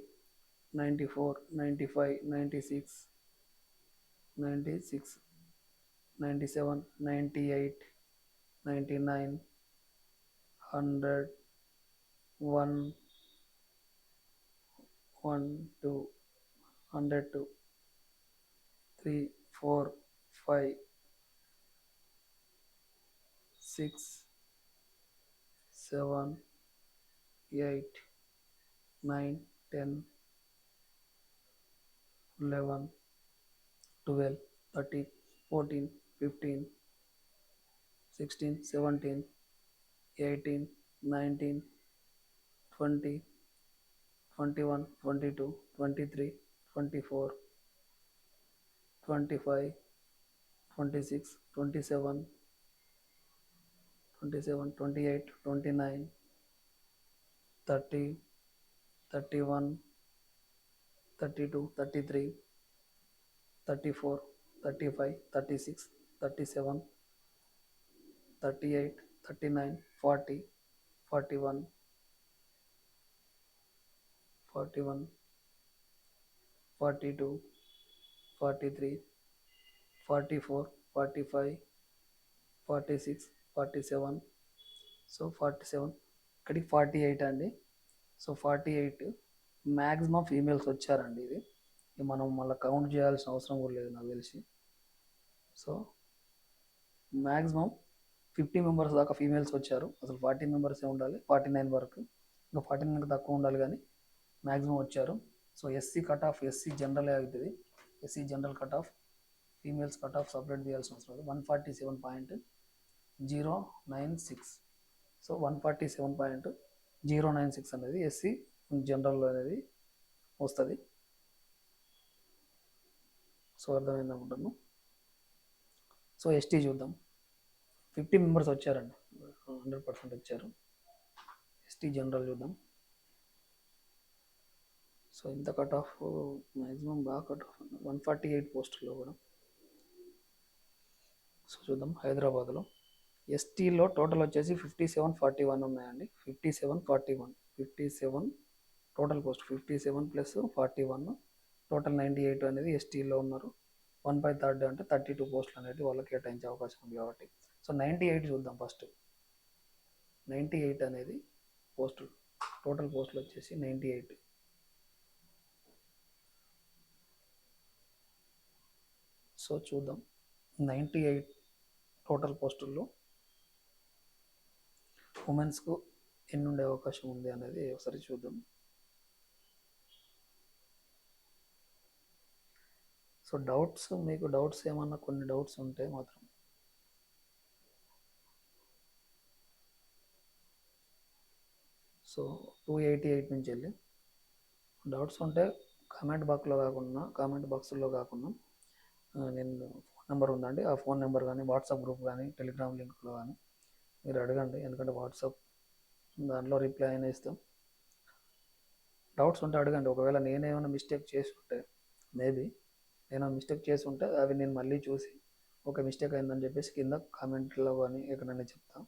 Speaker 1: 94, 95, 96, 96, 97, 98, 99, 100, 1, 1, 2, 102, 3, 4, 5, 6, 7, 8, 9, 10, 11, 12, 13, 14, 15, 16, 17, 18, 19, 20, 21, 22, 23, 24, 25, 26, 27, 27, 28, 29, 30, 31, 32, 33, 34, 35, 36, 37, 38, 39, 40, 41, 41, 42, 43, 44, 45, 46, 47, సో 47 ఇక్కడికి 48 అండి. సో 48 మ్యాక్సిమం ఫీమేల్స్ వచ్చారండి. ఇది మనం మళ్ళీ కౌంట్ చేయాల్సిన అవసరం కూడా లేదు నాకు తెలిసి. సో మ్యాక్సిమం 50 మెంబర్స్ దాకా ఫీమేల్స్ వచ్చారు. అసలు 40 మెంబర్సే ఉండాలి, 49 వరకు, ఇంకా 49కి తక్కువ ఉండాలి కానీ మ్యాక్సిమం వచ్చారు. So SC cut off, SC general అవుతుంది. SC general cut off, females cut off separate చేయాల్సిన అవసరం లేదు. 147.096. సో 147.096 అనేది ఎస్సీ జనరల్ అనేది వస్తుంది. సో అర్థమైంది అనుకుంటాను. సో ఎస్టీ చూద్దాం. 50 మెంబర్స్ వచ్చారండి, 100% వచ్చారు. ఎస్టీ జనరల్ చూద్దాం. సో ఇంత కట్ ఆఫ్ మ్యాక్సిమం బాగా కట్ ఆఫ్ 148 పోస్టుల్లో కూడా. సో చూద్దాం హైదరాబాద్లో ఎస్టీలో టోటల్ వచ్చేసి 5741 ఉన్నాయండి. 5741, 57 టోటల్ పోస్ట్, 57 + 41 టోటల్ 98 అనేది ఎస్టీలో ఉన్నారు. 1/3 అంటే 32 పోస్టులు అనేవి వాళ్ళకి కేటాయించే అవకాశం ఉంది కాబట్టి సో 98 చూద్దాం ఫస్ట్. 98 అనేది పోస్టులు, టోటల్ పోస్టులు వచ్చేసి 98. సో చూద్దాం 98 టోటల్ పోస్టుల్లో ఉమెన్స్కు ఎన్ని ఉండే అవకాశం ఉంది అనేది ఒకసారి చూద్దాం. సో మీకు డౌట్స్ ఏమన్నా కొన్ని డౌట్స్ ఉంటే మాత్రం సో 288 నుంచి వెళ్ళి డౌట్స్ ఉంటే కామెంట్ బాక్స్లో కాకుండా నేను ఫోన్ నెంబర్ ఉందండి, ఆ ఫోన్ నెంబర్ కానీ వాట్సాప్ గ్రూప్ కానీ టెలిగ్రామ్ లింక్లో కానీ మీరు అడగండి. ఎందుకంటే వాట్సాప్ దాంట్లో రిప్లై అయినా ఇస్తాం. డౌట్స్ ఉంటే అడగండి. ఒకవేళ నేనేమైనా మిస్టేక్ చేసి ఉంటే అవి నేను మళ్ళీ చూసి ఒక మిస్టేక్ అయిందని చెప్పేసి కింద కామెంట్లో కానీ ఎక్కడైనా చెప్తాను.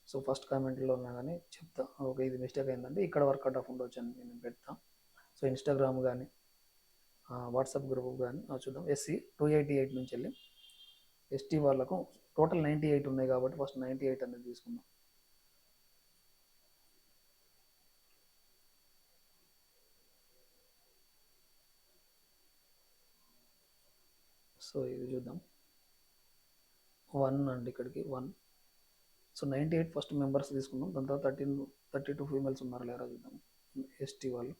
Speaker 1: సో ఫస్ట్ కామెంట్లో ఉన్నా కానీ చెప్తా, ఓకే ఇది మిస్టేక్ అయిందంటే ఇక్కడ వర్క్ అవుట్ ఆఫ్ ఉండొచ్చు అని నేను పెడతాను. సో ఇన్స్టాగ్రామ్ కానీ వాట్సాప్ గ్రూప్ కానీ చూద్దాం. ఎస్సీ 288 నుంచి వెళ్ళి ఎస్టీ వాళ్ళకు టోటల్ 98 ఉన్నాయి కాబట్టి ఫస్ట్ 98 అనేది తీసుకుందాం. సో ఇది చూద్దాం 1 అండి, ఇక్కడికి 1. సో 98 ఫస్ట్ మెంబర్స్ తీసుకుందాం. దాని తర్వాత 32 ఫీమేల్స్ ఉన్నారు లేరా చూద్దాం. ఎస్టీ వాళ్ళు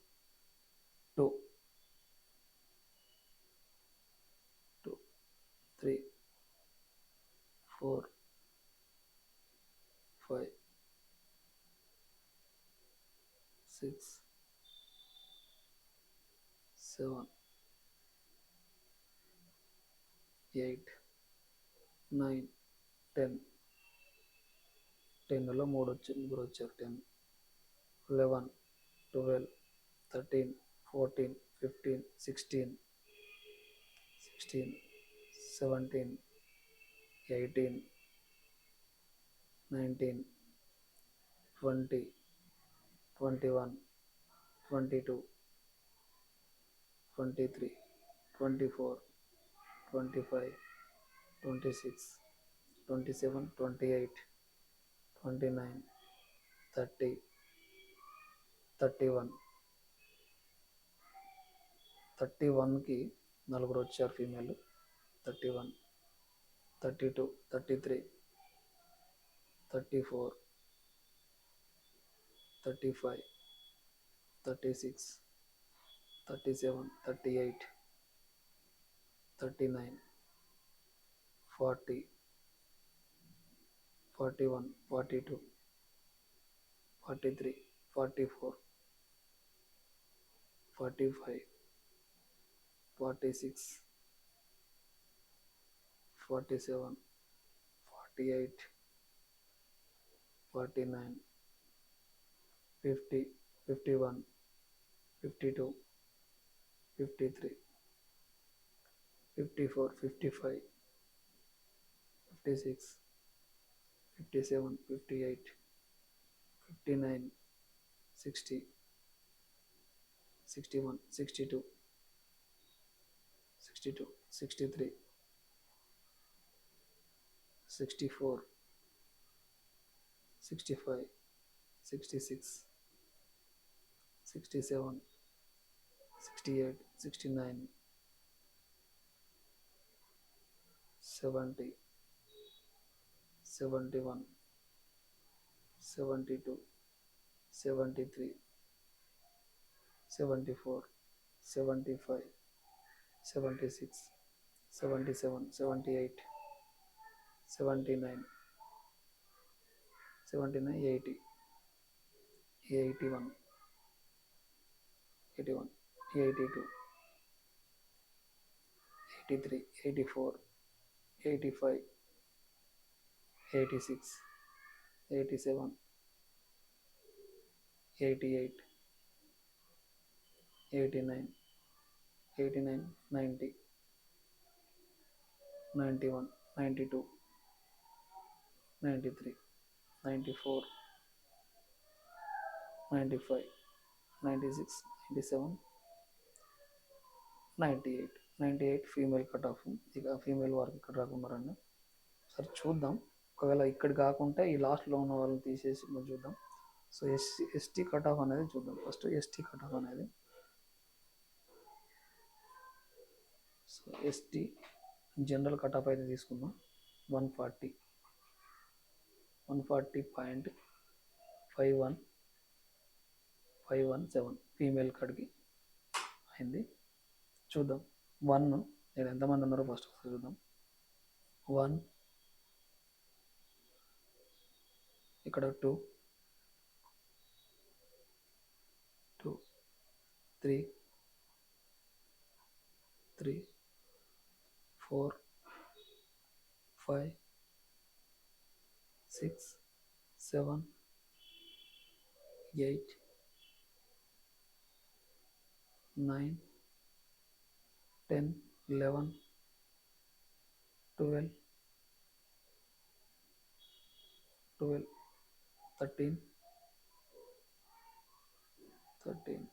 Speaker 1: 2 3 4 5 6 7 8 9 10. 10లో ముగ్గురు వచ్చారు. 10 11 12 13 14 15 16 17 18 19 20 21 22 23 24 25 26 27 28 29 30 31. 31కి నలుగురు వచ్చారు ఫీమేల్. 31 32 33 34 35 36 37 38 39 40 41 42 43 44 45 46 47 48 49 50 51 52 53 54 55 56 57 58 59 60 61 62 62 63 64 65 66 67 68 69 70 71 72 73 74 75 76 77 78 79 80 81 82 83 84 85 86 87 88 89 90 91 92 93 94 95 96 97 98 female cut off. ఇక ఫీమేల్ వారికి ఇక్కడ రాకున్నారండి. సరే చూద్దాం, ఒకవేళ ఇక్కడ కాకుంటే ఈ లాస్ట్లో ఉన్న వాళ్ళని తీసేసి మనం చూద్దాం. సో ఎస్టీ కట్ ఆఫ్ అనేది చూద్దాం. ఫస్ట్ ఎస్టీ కట్ ఆఫ్ అనేది, so ST general cut of అయితే తీసుకుందాం. 140.517 ఫీమేల్ కట్కి అయింది. చూద్దాం 1, నేను ఎంతమంది ఉన్నారో ఫస్ట్ ఒకసారి చూద్దాం. 1, ఇక్కడ 2, 3, 4, 5, 6, 7, 8, 9, 10, 11, 12, 13, 14,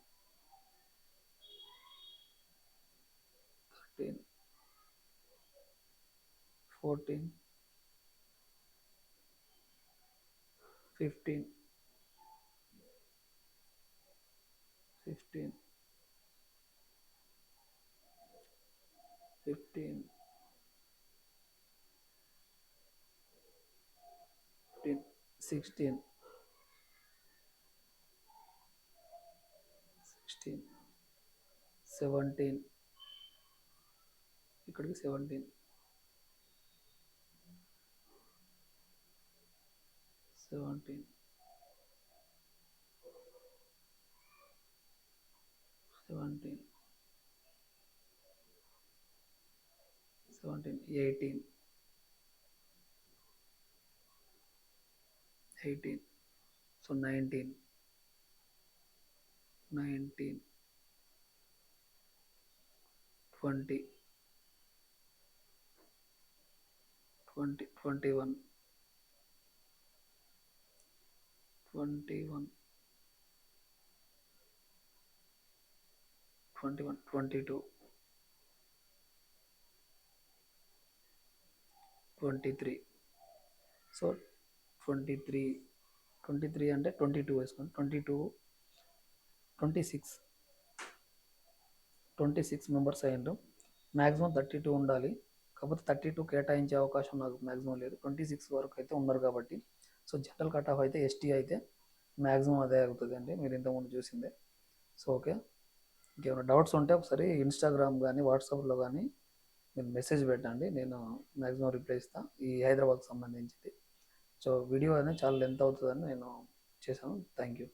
Speaker 1: 15, 16, 17, ఇక్కడికి 17, 18, 18, సో 19, 20, 21, 22, 23. సో 23 అంటే 22 వేసుకోండి. 26 మెంబర్స్ అయ్యిండ్రు. మ్యాక్సిమం 32 ఉండాలి, కాకపోతే 32 కేటాయించే అవకాశం నాకు మ్యాక్సిమం లేదు. 26 వరకు అయితే ఉన్నారు కాబట్టి, సో జనరల్ కట్ ఆఫ్ అయితే ఎస్టీ అయితే మ్యాక్సిమం అదే అవుతుంది అండి, మీరు ఇంతకుముందు చూసిందే. సో ఓకే, ఇంకేమైనా డౌట్స్ ఉంటే ఒకసారి ఇన్స్టాగ్రామ్ కానీ వాట్సాప్లో కానీ మీరు మెసేజ్ పెట్టండి, నేను మ్యాక్సిమం రిప్లై ఇస్తాను ఈ హైదరాబాద్కి సంబంధించింది. సో వీడియో అనేది చాలా లెంత్ అవుతుందని నేను చేశాను. Thank you.